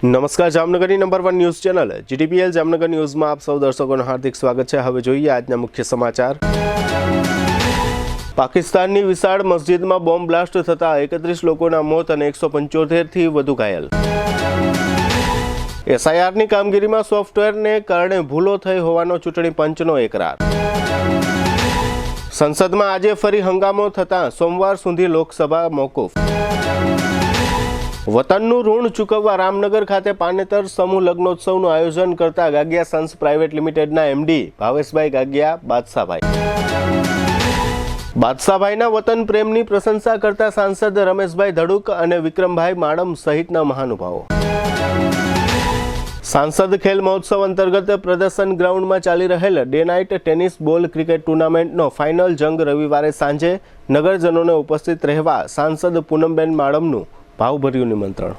નમસ્કાર, જામનગરની number 1 news channel GTPL Jamnagar ન્યૂઝમાં આપ સૌ દર્શકોનું હાર્દિક સ્વાગત છે। હવે જોઈએ આજના મુખ્ય સમાચાર। પાકિસ્તાનની વિશાળ મસ્જિદમાં બોમ્બ બ્લાસ્ટ થતા 31 લોકોના મોત અને 175થી વધુ ઘાયલ। એસઆઈઆરની કામગીરીમાં સોફ્ટવેરને કારણે ભૂલો થઈ હોવાનો ચૂંટણી પંચનો એકરાર। સંસદમાં આજે ફરી હંગામો થતાં સોમવાર સુધી લોકસભા મોકૂફ। વતનનું ઋણ ચૂકવવા રામનગર ખાતે પાનેતર સમૂહ લગ્નોત્સવનું આયોજન કરતા ગાગિયા સન્સ પ્રાઇવેટ લિમિટેડના એમડી ભાવેશભાઈ ગાગિયા બાદશાહભાઈના વતન પ્રેમની પ્રશંસા કરતા સાંસદ રમેશભાઈ ધડુક અને વિક્રમભાઈ માડમ સહિતના મહાનુભાવો। સાંસદ ખેલ મહોત્સવ અંતર્ગત પ્રદર્શન ગ્રાઉન્ડમાં ચાલી રહેલ day night tennis ball cricket ટુર્નામેન્ટનો ફાઇનલ જંગ રવિવારે સાંજે નગરજનોને ઉપસ્થિત રહેવા સાંસદ પૂનમબેન માડમનું ભાવભર્યું નિમંત્રણ।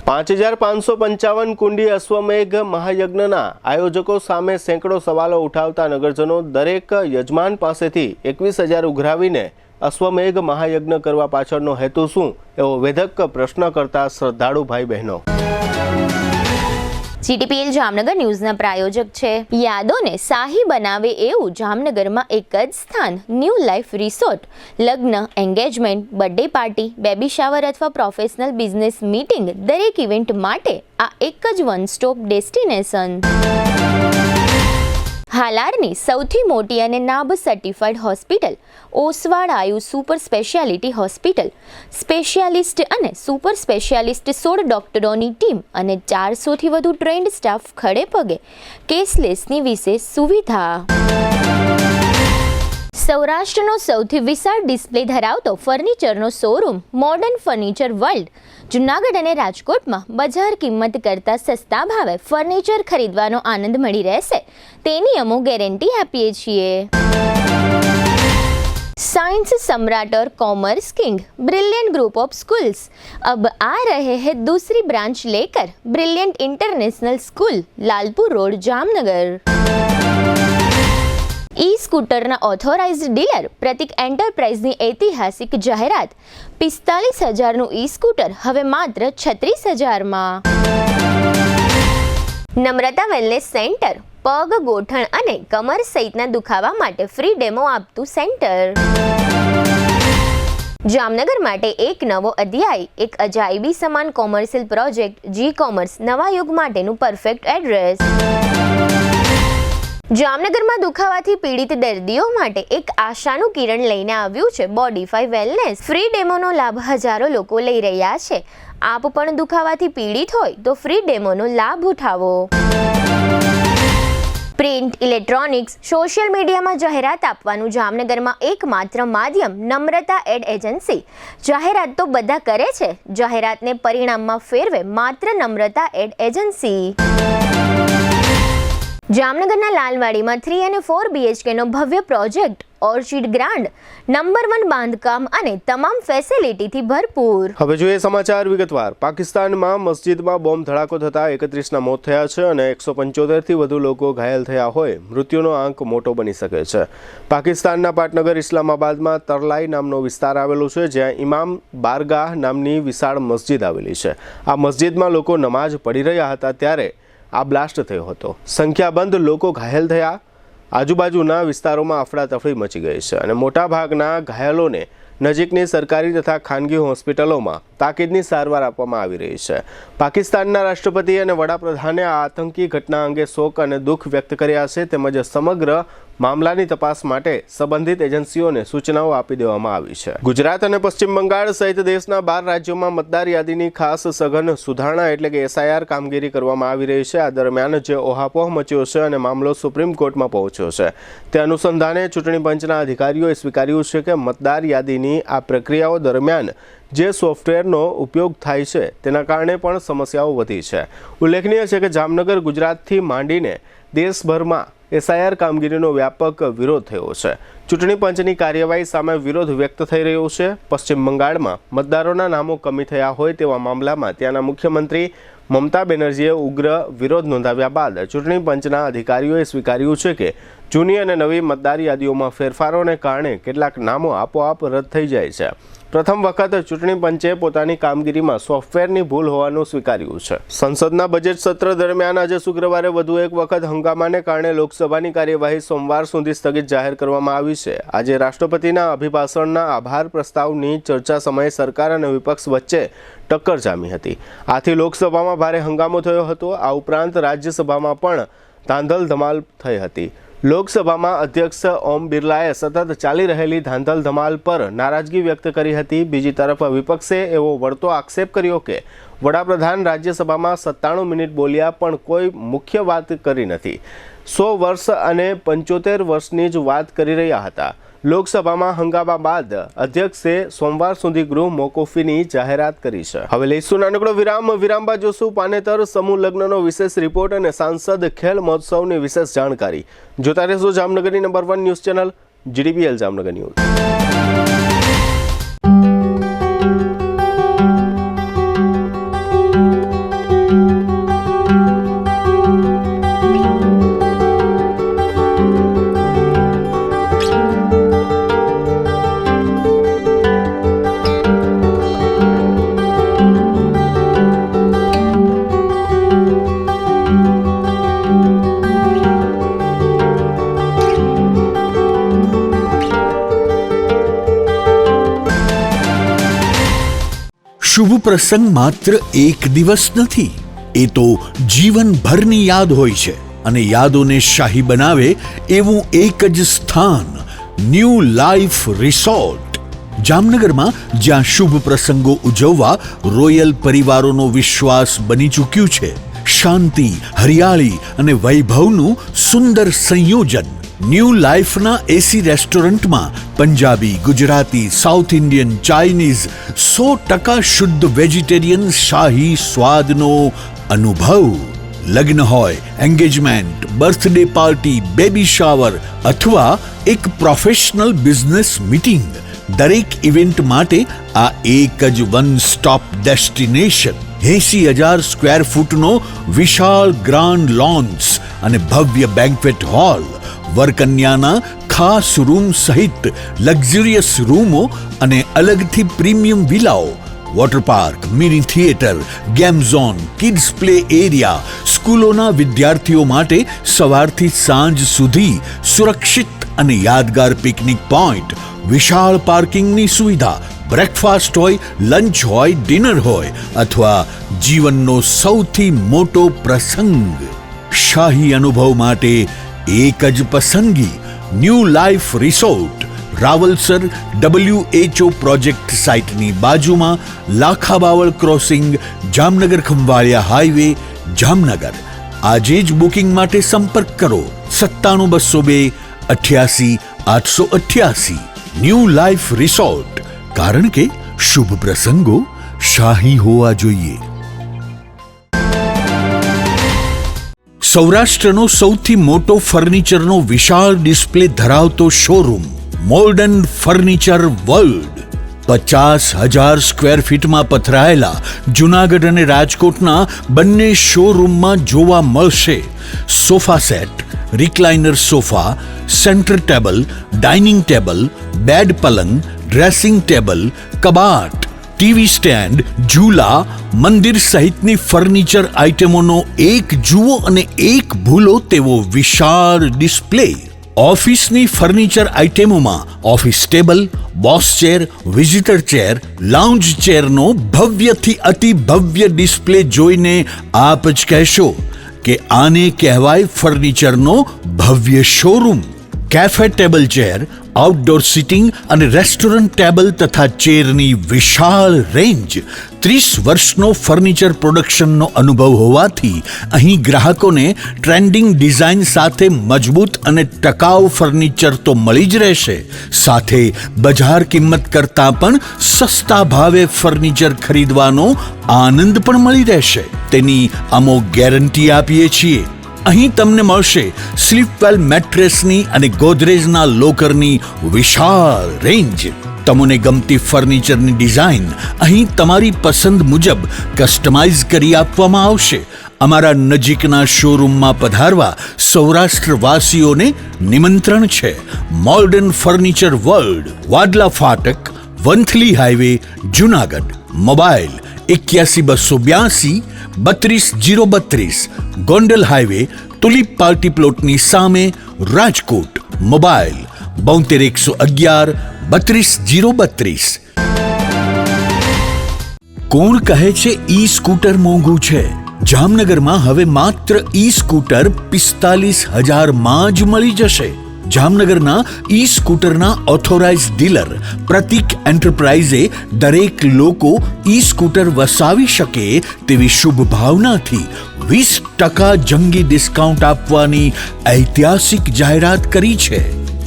5555 કુંડી અશ્વમેઘ મહાયજ્ઞના આયોજકો સામે સેંકડો સવાલો ઉઠાવતા નગરજનો દરેક યજમાન પાસેથી 21,000 ઉઘરાવીને અશ્વમેઘ મહાયજ્ઞ કરવા પાછળનો હેતુ શું એવો વેધક પ્રશ્ન કરતા શ્રદ્ધાળુ ભાઈ બહેનો। જીટીપીએલ જામનગર ન્યૂઝના પ્રાયોજક છે યાદોને શાહી બનાવે એવું જામનગરમાં એક જ સ્થાન ન્યૂ લાઈફ રિસોર્ટ। લગ્ન, engagement, birthday party, baby shower અથવા પ્રોફેશનલ બિઝનેસ મીટિંગ દરેક ઇવેન્ટ માટે આ એક જ વન સ્ટોપ ડેસ્ટિનેશન। હાલારની સૌથી મોટી અને નાબ સર્ટિફાઈડ હોસ્પિટલ ઓસવાડ આયુ સુપર સ્પેશિયાલિટી હોસ્પિટલ। સ્પેશિયાલિસ્ટ અને સુપર સ્પેશિયાલિસ્ટ 16 ડોક્ટરોની ટીમ અને 400થી વધુ ટ્રેન્ડ સ્ટાફ ખડે પગે। કેશલેસની વિશેષ સુવિધા। સૌરાષ્ટ્રનો સૌથી વિશાળ ડિસ્પ્લે ધરાવતો ફર્નિચરનો showroom modern furniture world Junagadh અને રાજકોટમાં બજાર કિંમત કરતાં સસ્તા ભાવે ફર્નિચર ખરીદવાનો આનંદ મળી રહેશે તેની અમો ગેરંટી આપીએ છીએ। साइंस सम्राट और commerce king brilliant group of schools अब आ रहे हैं दूसरी ब्रांच लेकर। Brilliant international school, Lalpur road, Jamnagar. E स्कूटરના ઓથોરાઇઝ્ડ ડીલર પ્રતિક એન્ટરપ્રાઇઝની ઐતિહાસિક જાહેરાત। 45,000નું ઈ સ્કૂટર હવે માત્ર 36,000માં। નમ્રતા વેલનેસ સેન્ટર પગ, ગોઠણ અને કમર સહિતના દુખાવા માટે ફ્રી ડેમો આપતું સેન્ટર। જામનગર માટે એક નવો અધ્યાય, એક અજાયબી સમાન કોમર્શિયલ પ્રોજેક્ટ જી કોમર્સ નવા યુગ માટેનું પરફેક્ટ એડ્રેસ। જામનગરમાં દુખાવાથી પીડિત દર્દીઓ માટે એક આશાનું કિરણ લઈને આવ્યું છે બોડીફાઈ વેલનેસ। ફ્રી ડેમોનો લાભ હજારો લોકો લઈ રહ્યા છે। આપ પણ દુખાવાથી પીડિત હોય તો ફ્રી ડેમોનો લાભ ઉઠાવો। પ્રિન્ટ, ઇલેક્ટ્રોનિક્સ, સોશિયલ મીડિયામાં જાહેરાત આપવાનું જામનગરમાં એકમાત્ર માધ્યમ નમ્રતા એડ એજન્સી। જાહેરાત તો બધા કરે છે, જાહેરાતને પરિણામમાં ફેરવે માત્ર નમ્રતા એડ એજન્સી। જામનગરના લાલવાડીમાં 3 અને 4 BHKનો ભવ્ય પ્રોજેક્ટ ઓર્ચિડ ગ્રાન્ડ નંબર 1 બાંધકામ અને તમામ ફેસિલિટીથી ભરપૂર। હવે જોઈએ સમાચાર વિગતવાર। પાકિસ્તાનમાં મસ્જિદમાં બોમ્બ ધડાકો થતા 31ના મોત થયા છે અને 175થી વધુ લોકો ઘાયલ થયા હોય મૃત્યુનો આંક મોટો બની શકે છે। પાકિસ્તાનના પાટનગર ઇસ્લામાબાદમાં તરલાઈ નામનો વિસ્તાર આવેલો છે જ્યાં ઇમામ બારગાહ નામની વિશાળ મસ્જિદ આવેલી છે। આ મસ્જિદમાં લોકો નમાઝ પઢી રહ્યા હતા ત્યારે આ બ્લાસ્ટ થયો હતો। સંખ્યાબંધ લોકો ઘાયલ થયા। આજુબાજુના વિસ્તારોમાં અફડાતફડી મચી ગઈ છે અને મોટાભાગના ઘાયલોને નજીકની સરકારી તથા ખાનગી હોસ્પિટલોમાં તાકીદની સારવાર આપવામાં આવી રહી છે। પાકિસ્તાનના રાષ્ટ્રપતિ અને વડાપ્રધાને આ આતંકી ઘટના અંગે શોક અને દુઃખ વ્યક્ત કર્યા છે તેમજ સમગ્ર મામલાની તપાસ માટે સંબંધિત એજન્સીઓને સૂચનાઓ આપી દેવામાં આવી છે। ગુજરાત અને પશ્ચિમ બંગાળ સહિત દેશના 12 રાજ્યોમાં મતદાર યાદીની ખાસ સઘન સુધારણા એટલે કે એસઆઈઆર કામગીરી કરવામાં આવી રહી છે। આ દરમિયાન જે ઓહાપોહ મચ્યો છે અને મામલો સુપ્રીમ કોર્ટમાં પહોંચ્યો છે તે અનુસંધાને ચૂંટણી પંચના અધિકારીઓએ સ્વીકાર્યું છે કે મતદાર યાદીની આ પ્રક્રિયાઓ દરમિયાન જે સોફ્ટવેરનો ઉપયોગ થાય છે તેના કારણે પણ સમસ્યાઓ વધી છે। ઉલ્લેખનીય છે કે જામનગર ગુજરાતથી માંડીને દેશભરમાં એસઆઈઆર કામગીરીનો વ્યાપક વિરોધ થયો છે। ચૂંટણી પંચની કાર્યવાહી સામે વિરોધ વ્યક્ત થઈ રહ્યો છે। પશ્ચિમ બંગાળમાં મતદારોના નામો કમી થયા હોય તેવા મામલામાં ત્યાંના મુખ્યમંત્રી મમતા બેનર્જીએ ઉગ્ર વિરોધ નોંધાવ્યા બાદ ચૂંટણી પંચના અધિકારીઓએ સ્વીકાર્યું છે કે જૂની અને નવી મતદાર યાદીઓમાં ફેરફારોને કારણે કેટલાક નામો આપોઆપ રદ થઈ જાય છે। પ્રથમ વખત ચૂંટણી પંચે પોતાની કામગીરીમાં સોફ્ટવેરની ભૂલ હોવાનું સ્વીકાર્યું છે. સંસદના બજેટ સત્ર દરમિયાન આજે શુક્રવારે વધુ એક વખત હંગામાને કારણે લોકસભાની કાર્યવાહી સોમવાર સુધી સ્થગિત જાહેર કરવામાં આવી છે. આજે રાષ્ટ્રપતિના અભિભાષણના આભાર પ્રસ્તાવની ચર્ચા સમયે સરકાર અને વિપક્ષ વચ્ચે ટક્કર જામી હતી. આથી લોકસભામાં ભારે હંગામો થયો હતો. આ ઉપરાંત રાજ્યસભામાં પણ ધાંધલ ધમાલ થઈ હતી. લોકસભામાં અધ્યક્ષ ઓમ બિરલાએ સતત ચાલી રહેલી ધાંધલ ધમાલ પર નારાજગી વ્યક્ત કરી હતી. બીજી તરફ વિપક્ષે એવો વળતો આક્ષેપ કર્યો કે વડાપ્રધાન રાજ્યસભામાં 97 મિનિટ બોલ્યા પણ કોઈ મુખ્ય વાત કરી નથી. 100 વર્ષ અને 75 વર્ષની જ વાત કરી રહ્યા હતા. લોકસભામાં હંગામા બાદ અધ્યક્ષે સોમવાર સુધી ગૃહ મોકૂફીની જાહેરાત કરી છે. હવે લઈશું નાનકડો વિરામ બાદ જોશું પાનેતર સમૂહ લગ્નનો વિશેષ રિપોર્ટ અને સાંસદ ખેલ મહોત્સવની વિશેષ જાણકારી. જોતા રહેશો જામનગરની number 1 news channel GDPL Jamnagar news. શુભ પ્રસંગ માત્ર એક દિવસ નથી, એ તો જીવનભરની યાદ હોય છે. અને યાદોને શાહી બનાવે એવું એક જ સ્થાન, ન્યૂ લાઈફ રિસોર્ટ જામનગરમાં, જ્યાં શુભ પ્રસંગો ઉજવવા રોયલ પરિવારોનો વિશ્વાસ બની ચૂક્યું છે. શાંતિ, હરિયાળી અને વૈભવનું સુંદર સંયોજન. ન્યૂ લાઈફના એસી રેસ્ટોરન્ટમાં Punjabi, Gujarati, south Indian, Chinese 100% શુદ્ધ વેજીટેરિયન શાહી સ્વાદનો અનુભવ. લગ્ન હોય, engagement, birthday party, baby shower અથવા એક પ્રોફેશનલ બિઝનેસ મીટિંગ, દરેક ઇવેન્ટ માટે આ એક જ વન સ્ટોપ ડેસ્ટિનેશન. 80,000 સ્ક્વેર ફૂટનો વિશાળ ગ્રાન્ડ લોન્સ અને ભવ્ય બેન્ક્વેટ હોલ, વરકન્યાના ખાસ રૂમ સહિત લક્ઝરિયસ રૂમો અને અલગથી પ્રીમિયમ વિલાઓ, water park, mini theatre, game zone, kids play area, સ્કૂલોના વિદ્યાર્થીઓ માટે સવારથી સાંજ સુધી સુરક્ષિત અને યાદગાર પિકનિક પોઈન્ટ, વિશાળ પાર્કિંગની સુવિધા, બ્રેકફાસ્ટ હોય, લંચ હોય, ડિનર હોય અથવા જીવનનો સૌથી મોટો પ્રસંગ. શાહી અનુભવ માટે એક જ પસંદગી, new life resort, Rawalsar WHO project સાઇટની બાજુમાં, લાખાબાવળ ક્રોસિંગ, જામનગર ખંભાળિયા હાઈવે, જામનગર. આજે જ બુકિંગ માટે સંપર્ક કરો 97 202 88 888. ન્યૂ લાઈફ રિસોર્ટ, કારણ કે શુભ પ્રસંગો શાહી હોવા જોઈએ. સૌરાષ્ટ્રનો સૌથી મોટો ફર્નિચરનો વિશાળ ડિસ્પ્લે ધરાવતો showroom, modern furniture world. 50,000 square ફીટમાં પથરાયેલા જુનાગઢ અને રાજકોટના બંને શોરૂમમાં જોવા મળશે sofa set, recliner sofa, centre table, dining table, bed પલંગ, ડ્રેસિંગ ટેબલ, કબાટ, ટીવી સ્ટેન્ડ, ઝૂલા, મંદિર સહિતની ફર્નિચર આઇટમોનો એક જુઓ અને એક ભૂલો તેવો વિશાળ ડિસ્પ્લે. ઓફિસની ફર્નિચર આઇટમોમાં office table, boss chair, visitor chair, lounge ચેરનો ભવ્યથી અતિ ભવ્ય ડિસ્પ્લે જોઈને આપ જ કહેશો કે આને કહેવાય ફર્નિચરનો ભવ્ય showroom. Cafe table chair, outdoor sitting અને રેસ્ટોરન્ટ ટેબલ તથા ચેરની વિશાળ રેન્જ. 30 વર્ષનો ફર્નિચર પ્રોડક્શનનો અનુભવ હોવાથી અહીં ગ્રાહકોને ટ્રેન્ડિંગ ડિઝાઇન સાથે મજબૂત અને ટકાઉ ફર્નિચર તો મળી જ રહેશે, સાથે બજાર કિંમત કરતાં પણ સસ્તા ભાવે ફર્નિચર ખરીદવાનો આનંદ પણ મળી રહેશે. તેની અમોઘ ગેરંટી આપીએ છીએ. અહીં તમને મળશે સ્લીપવેલ મેટ્રેસની અને ગોદરેજના લોકરની વિશાળ રેન્જ. તમને ગમતી ફર્નિચરની ડિઝાઇન અહીં તમારી પસંદ મુજબ કસ્ટમાઇઝ કરી આપવામાં આવશે. અમારા નજીકના શોરૂમમાં પધારવા સૌરાષ્ટ્રવાસીઓને નિમંત્રણ છે. મોડર્ન ફર્નિચર વર્લ્ડ, વાડલા ફાટક, Vanthali highway Junagadh. Mobile 81 282 32 032. Gondal highway tulip party પ્લોટની સામે રાજકોટ. મોબાઈલ 72 111 32 032. કોણ કહે છે ઈ સ્કૂટર મોંઘું છે? જામનગરમાં હવે માત્ર ઈ સ્કૂટર 45,000 માં જ મળી જશે. જામનગરના ઈ સ્કૂટરના ઓથોરાઇઝ ડીલર પ્રતિક એન્ટરપ્રાઇઝે દરેક લોકો ઈ સ્કૂટર વસાવી શકે તેવી શુભ ભાવનાથી 20% જંગી ડિસ્કાઉન્ટ આપવાની ઐતિહાસિક જાહેરાત કરી છે.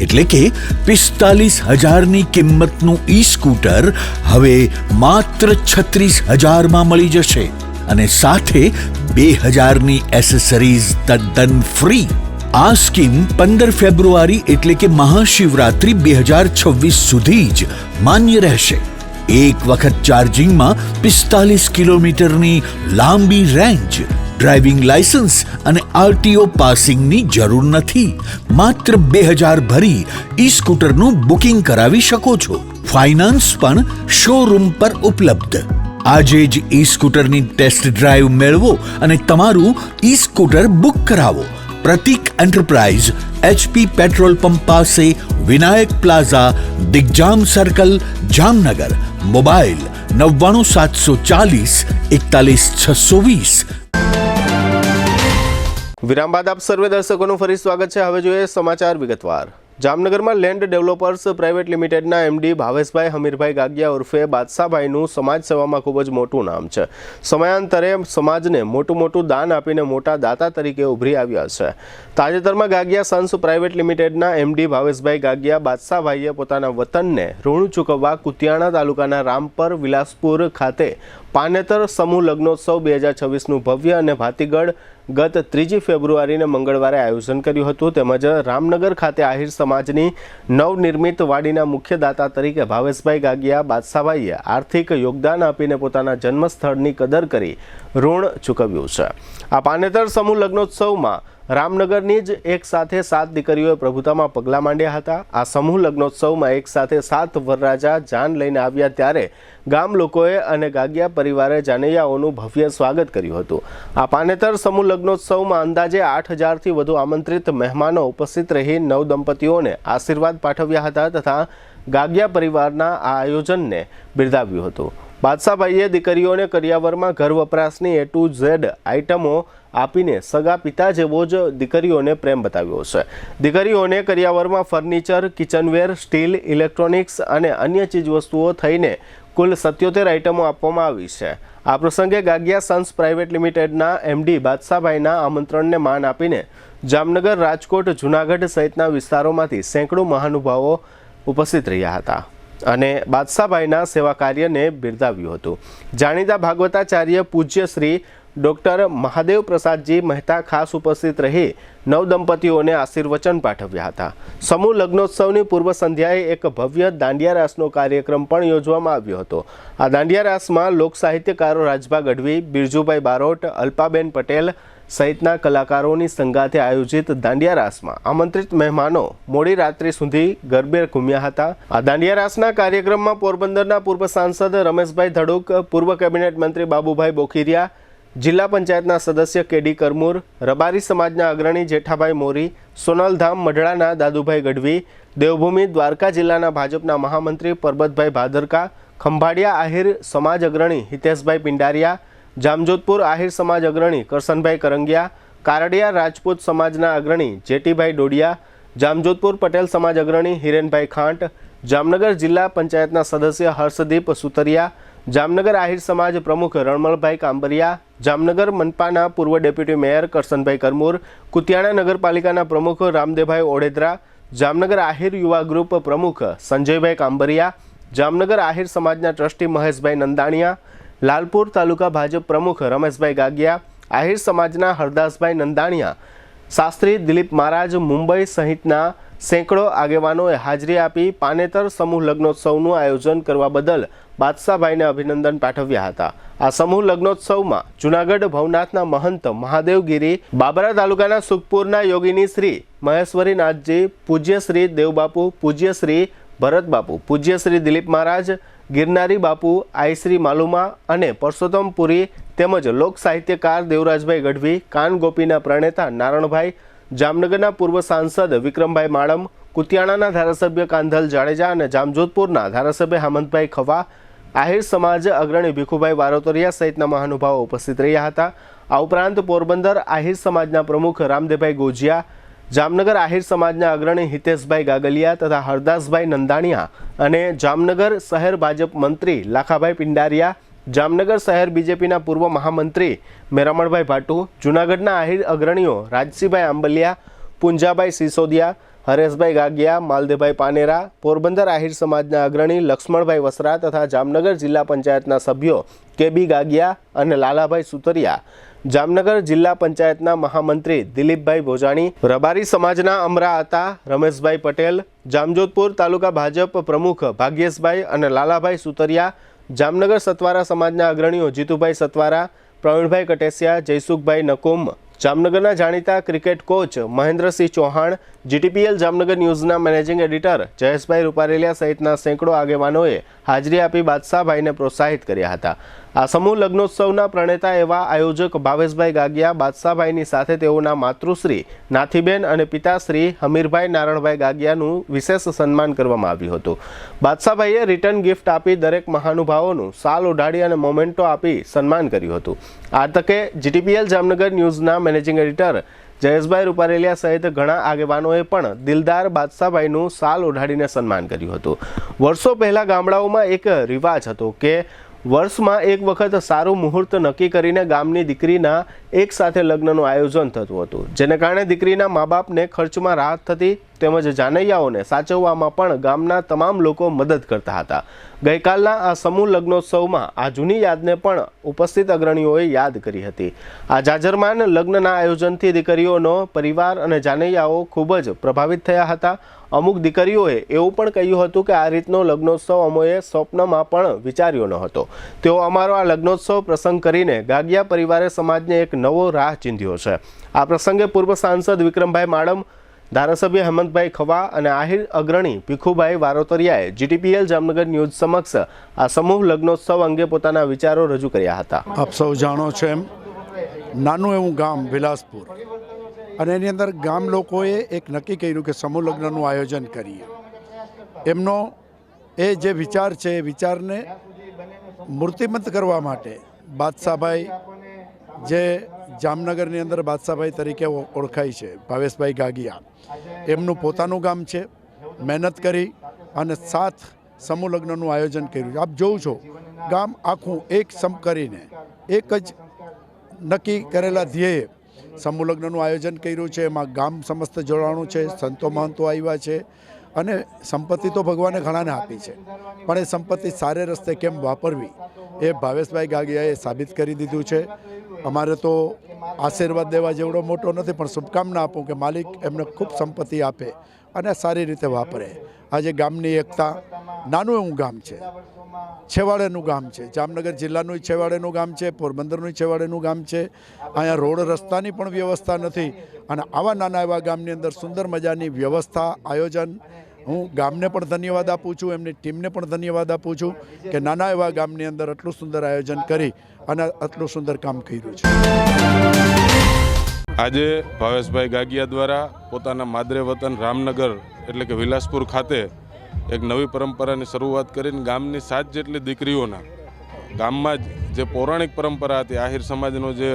એટલે કે 45,000ની કિંમતનું ઈ સ્કૂટર હવે માત્ર 36,000 માં મળી જશે અને સાથે 2,000ની એસેસરીઝ તદ્દન ફ્રી. આ સ્કીમ 15 ફેબ્રુઆરી એટલે કે મહાશિવરાત્રી 2026 સુધી જ માન્ય રહેશે. એક વખત ચાર્જિંગમાં 45 કિલોમીટરની લાંબી રેન્જ. ડ્રાઇવિંગ લાયસન્સ અને આરટીઓ પાસિંગની જરૂર નથી. માત્ર 2,000 ભરી ઈ સ્કૂટરનું બુકિંગ કરાવી શકો છો. ફાઇનાન્સ પણ શોરૂમ પર ઉપલબ્ધ. આજે જ ઈ સ્કૂટરની ટેસ્ટ ડ્રાઈવ મેળવો અને તમારું ઈ સ્કૂટર બુક કરાવો. પ્રતિક એન્ટરપ્રાઇઝ, HP પેટ્રોલ પંપ પાસે, Vinayak plaza, Digjam circle, Jamnagar. Mobile 99 740 41 620. વિરામ બાદ આપ સર્વે દર્શકોનું ફરી સ્વાગત છે. હવે જોઈએ સમાચાર વિગતવાર. જામનગરમાં લેન્ડ ડેવલપર્સ પ્રાઇવેટ લિમિટેડના MD ભાવેશભાઈ હમીરભાઈ ગાગિયા ઉર્ફે બાદશાહભાઈનું સમાજ સેવામાં ખૂબ જ મોટું નામ છે. સમયાંતરે સમાજને મોટું દાન આપીને મોટા દાતા તરીકે ઉભરી આવ્યા છે. તાજેતરમાં ગાગિયા સન્સ પ્રાઇવેટ લિમિટેડના MD ભાવેશભાઈ ગાગિયા બાદશાહભાઈએ પોતાના વતનને ઋણ ચૂકવવા કુતિયાણા તાલુકાના રામપર વિલાસપુર ખાતે પાનેતર સમૂહ લગ્નોત્સવ 2026નું ભવ્ય અને ભાતીગળ ગત 3 ફેબ્રુઆરીને મંગળવારે આયોજન કર્યું હતું. તેમજ રામનગર ખાતે આહિર સમાજની નવનિર્મિત વાડીના મુખ્ય દાતા તરીકે ભાવેશભાઈ ગાગિયા બાદશાહભાઈએ આર્થિક યોગદાન આપીને પોતાના જન્મસ્થળની કદર કરી ઋણ ચૂકવ્યું છે. આ પાનેતર સમૂહ લગ્નોત્સવમાં રામનગરની જ એક સાથે 7 દીકરીઓએ પ્રભુતામાં પગલાં માંડ્યા હતા. આ સમૂહ લગ્નોત્સવમાં એક સાથે 7 વરરાજા જાન લઈને આવ્યા ત્યારે ગામ લોકોએ અને ગાગિયા પરિવારે જાનૈયાઓનું ભવ્ય સ્વાગત કર્યું હતું. આ પાનેતર સમૂહ લગ્નોત્સવમાં અંદાજે 8,000થી વધુ આમંત્રિત મહેમાનો ઉપસ્થિત રહી નવદંપતીઓને આશીર્વાદ પાઠવ્યા હતા તથા ગાગિયા પરિવારના આ આયોજનને બિરદાવ્યું હતું. બાદશાહભાઈએ દીકરીઓને કરિયાવરમાં ઘર વપરાશની A to Z આઇટમો આપીને સગા પિતા જેવો જ દીકરીઓને પ્રેમ બતાવ્યો છે. દીકરીઓને કરિયાવરમાં ફર્નિચર, કિચનવેર, સ્ટીલ, ઇલેક્ટ્રોનિક્સ અને અન્ય ચીજવસ્તુઓ થઈને કુલ 77 આઇટમો આપવામાં આવી છે. આ પ્રસંગે ગાગિયા સન્સ પ્રાઇવેટ લિમિટેડના MD બાદશાહભાઈના આમંત્રણને માન આપીને જામનગર, રાજકોટ, જુનાગઢ સહિતના વિસ્તારોમાંથી સેંકડો મહાનુભાવો ઉપસ્થિત રહ્યા હતા અને બાદશાહભાઈના સેવા કાર્યને બિરદાવ્યું હતું. જાણીતા ભાગવતાચાર્ય પૂજ્ય શ્રી ડૉક્ટર મહાદેવ પ્રસાદજી મહેતા ખાસ ઉપસ્થિત રહી નવદંપતીઓને આશીર્વચન પાઠવ્યા હતા. સમૂહ લગ્નોત્સવની પૂર્વ સંધ્યાએ એક ભવ્ય દાંડિયા રાસનો કાર્યક્રમ પણ યોજવામાં આવ્યો હતો. આ દાંડિયા રાસમાં લોક સાહિત્યકારો રાજભા ગઢવી, બિરજુભાઈ બારોટ, અલ્પાબેન પટેલ સહિતના કલાકારોની સંગાથે આયોજિત દાંડિયા રાસમાં આમંત્રિત મહેમાનો મોડી રાત્રિ સુધી ગરબે ઘૂમ્યા હતા. આ દાંડિયા રાસના કાર્યક્રમમાં પોરબંદરના પૂર્વ સાંસદ રમેશભાઈ ધડુક, પૂર્વ કેબિનેટ મંત્રી બાબુભાઈ બોખીરિયા, જિલ્લા પંચાયતના સદસ્ય KD કરમૂર, રબારી સમાજના અગ્રણી જેઠાભાઈ મોરી, સોનલધામ મઢડાના દાદુભાઈ ગઢવી, દેવભૂમિ દ્વારકા જિલ્લાના ભાજપના મહામંત્રી પરબતભાઈ ભાદરકા, ખંભાળિયા આહિર સમાજ અગ્રણી હિતેશભાઈ પિંડારિયા, જામજોધપુર આહિર સમાજ અગ્રણી કરસનભાઈ કરંગિયા, કારડિયા રાજપૂત સમાજના અગ્રણી જેટીભાઈ ડોડિયા, જામજોધપુર પટેલ સમાજ અગ્રણી હિરેનભાઈ ખાંટ, જામનગર જિલ્લા પંચાયતના સદસ્ય હર્ષદીપ સુતરિયા, જામનગર આહિર સમાજ પ્રમુખ રણમલભાઈ કાંબરિયા, જામનગર મનપાના પૂર્વ ડેપ્યુટી મેયર કરસનભાઈ કરમૂર, કુતિયાણા નગરપાલિકાના પ્રમુખ રામદેવભાઈ ઓડેદરા, જામનગર આહિર યુવા ગ્રુપ પ્રમુખ સંજયભાઈ કાંબરિયા, જામનગર આહિર સમાજના ટ્રસ્ટી મહેશભાઈ નંદાણીયા, લાલપુર તાલુકા ભાજપ પ્રમુખ રમેશભાઈ ગાગિયા, આહિર સમાજના હરદાસભાઈ નંદાણીયા, શાસ્ત્રી દિલીપ મહારાજ, મુંબઈ સહિતના સેંકડો આગેવાનોએ હાજરી આપી પાનેતર સમૂહ લગ્નોત્સવનું આયોજન કરવા બદલ બાદશાહભાઈને અભિનંદન પાઠવ્યા હતા. આ સમૂહ લગ્નોત્સવમાં જૂનાગઢ ભવનાથના મહંત મહાદેવગીરી, બાબરા તાલુકાના સુખપુરના યોગીની શ્રી મહેશ્વરીનાથજી, પૂજ્ય શ્રી દેવબાપુ, પૂજ્ય શ્રી ભરત બાપુ, પૂજ્ય શ્રી દિલીપ મહારાજ, ગિરનારી બાપુ, આઈશ્રી માલુમા અને પરસોત્તમ પુરી તેમજ લોક સાહિત્યકાર દેવરાજભાઈ ગઢવી, કાન ગોપીના પ્રણેતા નારણભાઈ, જામનગરના પૂર્વ સાંસદ વિક્રમભાઈ માળમ, કુતિયાણાના ધારાસભ્ય કાંધલ જાડેજા અને જામજોધપુરના ધારાસભ્ય હેમંતભાઈ ખવા, આહિર સમાજ અગ્રણી ભીખુભાઈ વારોતરિયા સહિતના મહાનુભાવો ઉપસ્થિત રહ્યા હતા. આ ઉપરાંત પોરબંદર આહિર સમાજના પ્રમુખ રામદેવભાઈ ગોજિયા, જામનગર આહિર સમાજના અગ્રણી હિતેશભાઈ ગાગલિયા તથા હરદાસભાઈ નંદાણીયા અને જામનગર શહેર ભાજપ મંત્રી લાખાભાઈ પિંડારિયા, જામનગર શહેર બીજેપીના પૂર્વ મહામંત્રી મેરામણભાઈ ભાટુ, જૂનાગઢના આહિર અગ્રણીઓ રાજસિંહભાઈ આંબલિયા, પુંજાભાઈ સિસોદિયા, હરેશભાઈ ગાગિયા, માલદેવભાઈ પાનેરા, પોરબંદર આહિર સમાજના અગ્રણી લક્ષ્મણભાઈ વસરા તથા જામનગર જિલ્લા પંચાયતના સભ્યો કેબી ગાગિયા અને લાલાભાઈ સુતરિયા, જામનગર જિલ્લા પંચાયતના મહામંત્રી દિલીપભાઈ ભોજાણી, રબારી સમાજના અમરા હતા રમેશભાઈ પટેલ, જામજોધપુર તાલુકા ભાજપ પ્રમુખ ભાગ્યેશભાઈ અને લાલાભાઈ સુતરિયા, જામનગર સતવારા સમાજના અગ્રણીઓ જીતુભાઈ સતવારા, પ્રવીણભાઈ કટેસિયા, જયસુખભાઈ નકુમ, જામનગરના જાણીતા cricket coach Mahendrasinh Chauhan, GTPL Jamnagar ન્યૂઝના મેનેજિંગ એડિટર જયેશભાઈ રૂપારેલિયા સહિતના સેંકડો આગેવાનોએ હાજરી આપી બાદશાહભાઈને પ્રોત્સાહિત કર્યા હતા. આ સમૂહ લગ્નોત્સવના પ્રણેતા એવા આયોજક ભાવેશભાઈ ગાગિયા, બાદશાહભાઈની સાથે તેઓના માતૃશ્રી નાથીબેન અને પિતાશ્રી હમીરભાઈ નારણભાઈ ગાગિયાનું વિશેષ સન્માન કરવામાં આવ્યું હતું. બાદશાહભાઈએ રિટર્ન ગિફ્ટ આપી દરેક મહાનુભાવોનું સાલ ઓઢાડી અને મોમેન્ટો આપી સન્માન કર્યું હતું. આ તકે જીટીપીએલ જામનગર ન્યૂઝના મેનેજિંગ એડિટર જયેશભાઈ રૂપારેલિયા સહિત ઘણા આગેવાનોએ પણ દિલદાર બાદશાહભાઈનું સાલ ઓઢાડીને સન્માન કર્યું હતું. વર્ષો પહેલાં ગામડાઓમાં એક રિવાજ હતો કે વર્ષમાં એક વખત સારું મુહૂર્ત નક્કી કરીને ગામની દીકરીના એક સાથે લગ્નનું આયોજન થતું હતું, જેને કારણે દીકરીના મા બાપને ખર્ચમાં રાહત થતી તેમજ જાનૈયાઓને સાચવવામાં પણ ગામના તમામ લોકો મદદ કરતા હતા. ગઈકાલના આ સમૂહ લગ્નોત્સવમાં આ જૂની યાદને પણ ઉપસ્થિત અગ્રણીઓએ યાદ કરી હતી. આ જાજરમાન લગ્નના આયોજનથી દીકરીઓનો પરિવાર અને જાનૈયાઓ ખૂબ જ પ્રભાવિત થયા હતા. અમુક દીકરીઓએ એવું પણ કહ્યું હતું કે આ રીતનો લગ્નોત્સવ અમોએ સ્વપ્નમાં પણ વિચાર્યો ન હતો. તેઓ અમારો આ લગ્નોત્સવ પ્રસંગ કરીને ગાગિયા પરિવારે સમાજને એક નવો રાહ ચીંધ્યો છે. આ પ્રસંગે પૂર્વ સાંસદ વિક્રમભાઈ માળમ, ધારાસભ્ય હેમંતભાઈ ખવા અને આહિર અગ્રણી ભીખુભાઈ વારોતરિયાએ જીટીપીએલ જામનગર ન્યૂઝ સમક્ષ આ સમૂહ લગ્નોત્સવ અંગે પોતાના વિચારો રજૂ કર્યા હતા. આપ સૌ જાણો છો એમ નાનું એવું ગામ વિલાસપુર અને એની અંદર ગામ લોકોએ એક નક્કી કર્યું કે સમૂહ લગ્નનું આયોજન કરીએ. એમનો એ જે વિચાર છે એ વિચારને મૂર્તિમંત કરવા માટે બાદશાહભાઈ, જે જામનગરની અંદર બાદશાહભાઈ તરીકે ઓળખાય છે, ભાવેશભાઈ ગાગિયા, એમનું પોતાનું ગામ છે. મહેનત કરી અને 7 સમૂહ લગ્નનું આયોજન કર્યું. આપ જોઉં છો ગામ આખું એક સમ કરીને એક જ નક્કી કરેલા ધ્યેયે સમૂહ લગ્નનું આયોજન કર્યું છે. એમાં ગામ સમસ્ત જોડાણું છે, સંતો મહંતો આવ્યા છે અને સંપત્તિ તો ભગવાને ઘણાને આપી છે, પણ એ સંપત્તિ સારે રસ્તે કેમ વાપરવી એ ભાવેશભાઈ ગાગિયાએ સાબિત કરી દીધું છે. અમારે તો આશીર્વાદ દેવા જેવડો મોટો નથી, પણ શુભકામના આપું કે માલિક એમને ખૂબ સંપત્તિ આપે અને સારી રીતે વાપરે. આજે ગામની એકતા, નાનું એવું ગામ છે, છેવાડેનું ગામ છે, જામનગર જિલ્લાનું છેવાડેનું ગામ છે, પોરબંદરનું છેવાડેનું ગામ છે. અહીંયા રોડ રસ્તાની પણ વ્યવસ્થા નથી અને આવા નાના એવા ગામની અંદર સુંદર મજાની વ્યવસ્થા, આયોજન. હું ગામને પણ ધન્યવાદ આપું છું, એમની ટીમને પણ ધન્યવાદ આપું છું કે નાના એવા ગામની અંદર આટલું સુંદર આયોજન કરી અને આટલું સુંદર કામ કર્યું છે. આજે ભાવેશભાઈ ગાગિયા દ્વારા પોતાના માદરે વતન રામનગર એટલે કે વિલાસપુર ખાતે એક નવી પરંપરાની શરૂઆત કરીને ગામની 7 જેટલી દીકરીઓના, ગામમાં જે પૌરાણિક પરંપરા હતી, આહિર સમાજનો જે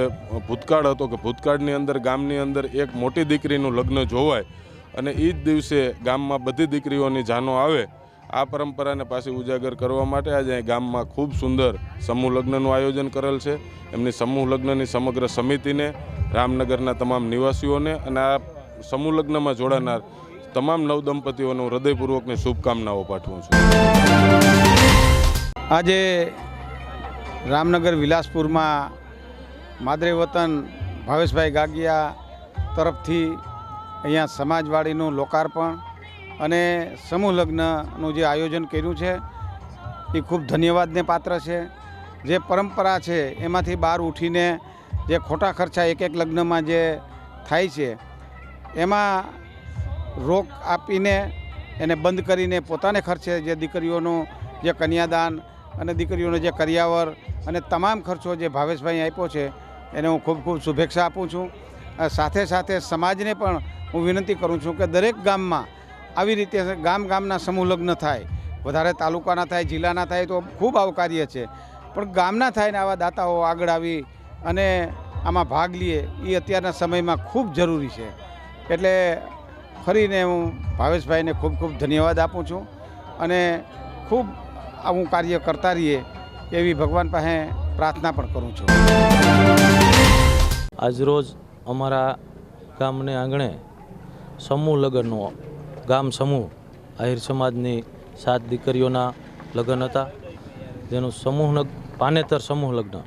ભૂતકાળ હતો કે ભૂતકાળની અંદર ગામની અંદર એક મોટી દીકરીનું લગ્ન જોવાય અને એ જ દિવસે ગામમાં બધી દીકરીઓની જાનો આવે, આ પરંપરાને પાછી ઉજાગર કરવા માટે આજે ગામમાં ખૂબ સુંદર સમૂહ લગ્નનું આયોજન કરેલ છે. એમની સમૂહ લગ્નની સમગ્ર સમિતિને, રામનગરના તમામ નિવાસીઓને અને આ સમૂહ લગ્નમાં જોડાનાર તમામ નવદંપતીઓને હું હૃદયપૂર્વકની શુભકામનાઓ પાઠવું છું. આજે રામનગર વિલાસપુરમાં માદરે વતન ભાવેશભાઈ ગાગિયા તરફથી અહીંયા સમાજવાડીનું લોકાર્પણ અને સમૂહ લગ્નનું જે આયોજન કર્યું છે એ ખૂબ ધન્યવાદને પાત્ર છે. જે પરંપરા છે એમાંથી બહાર ઉઠીને જે ખોટા ખર્ચા એક લગ્નમાં જે થાય છે એમાં રોક આપીને એને બંધ કરીને પોતાને ખર્ચે જે દીકરીઓનું જે કન્યાદાન અને દીકરીઓનો જે કરિયાવર અને તમામ ખર્ચો જે ભાવેશભાઈ આપ્યો છે એને હું ખૂબ ખૂબ શુભેચ્છા આપું છું. સાથે સાથે સમાજને પણ હું વિનંતી કરું છું કે દરેક ગામમાં આવી રીતે ગામના સમૂહ લગ્ન થાય. વધારે તાલુકાના થાય, જિલ્લાના થાય તો ખૂબ આવકાર્ય છે, પણ ગામના થાય ને આવા દાતાઓ આગળ આવી અને આમાં ભાગ લઈએ એ અત્યારના સમયમાં ખૂબ જરૂરી છે. એટલે ફરીને હું ભાવેશભાઈને ખૂબ ખૂબ ધન્યવાદ આપું છું અને ખૂબ આવું કાર્ય કરતા રહીએ એવી ભગવાન પાસે પ્રાર્થના પણ કરું છું. આજરોજ અમારા ગામને આંગણે સમૂહ લગ્નનો ગામ સમૂહ આહિર સમાજની 7 દીકરીઓના લગ્ન હતા, જેનું પાનેતર સમૂહ લગ્ન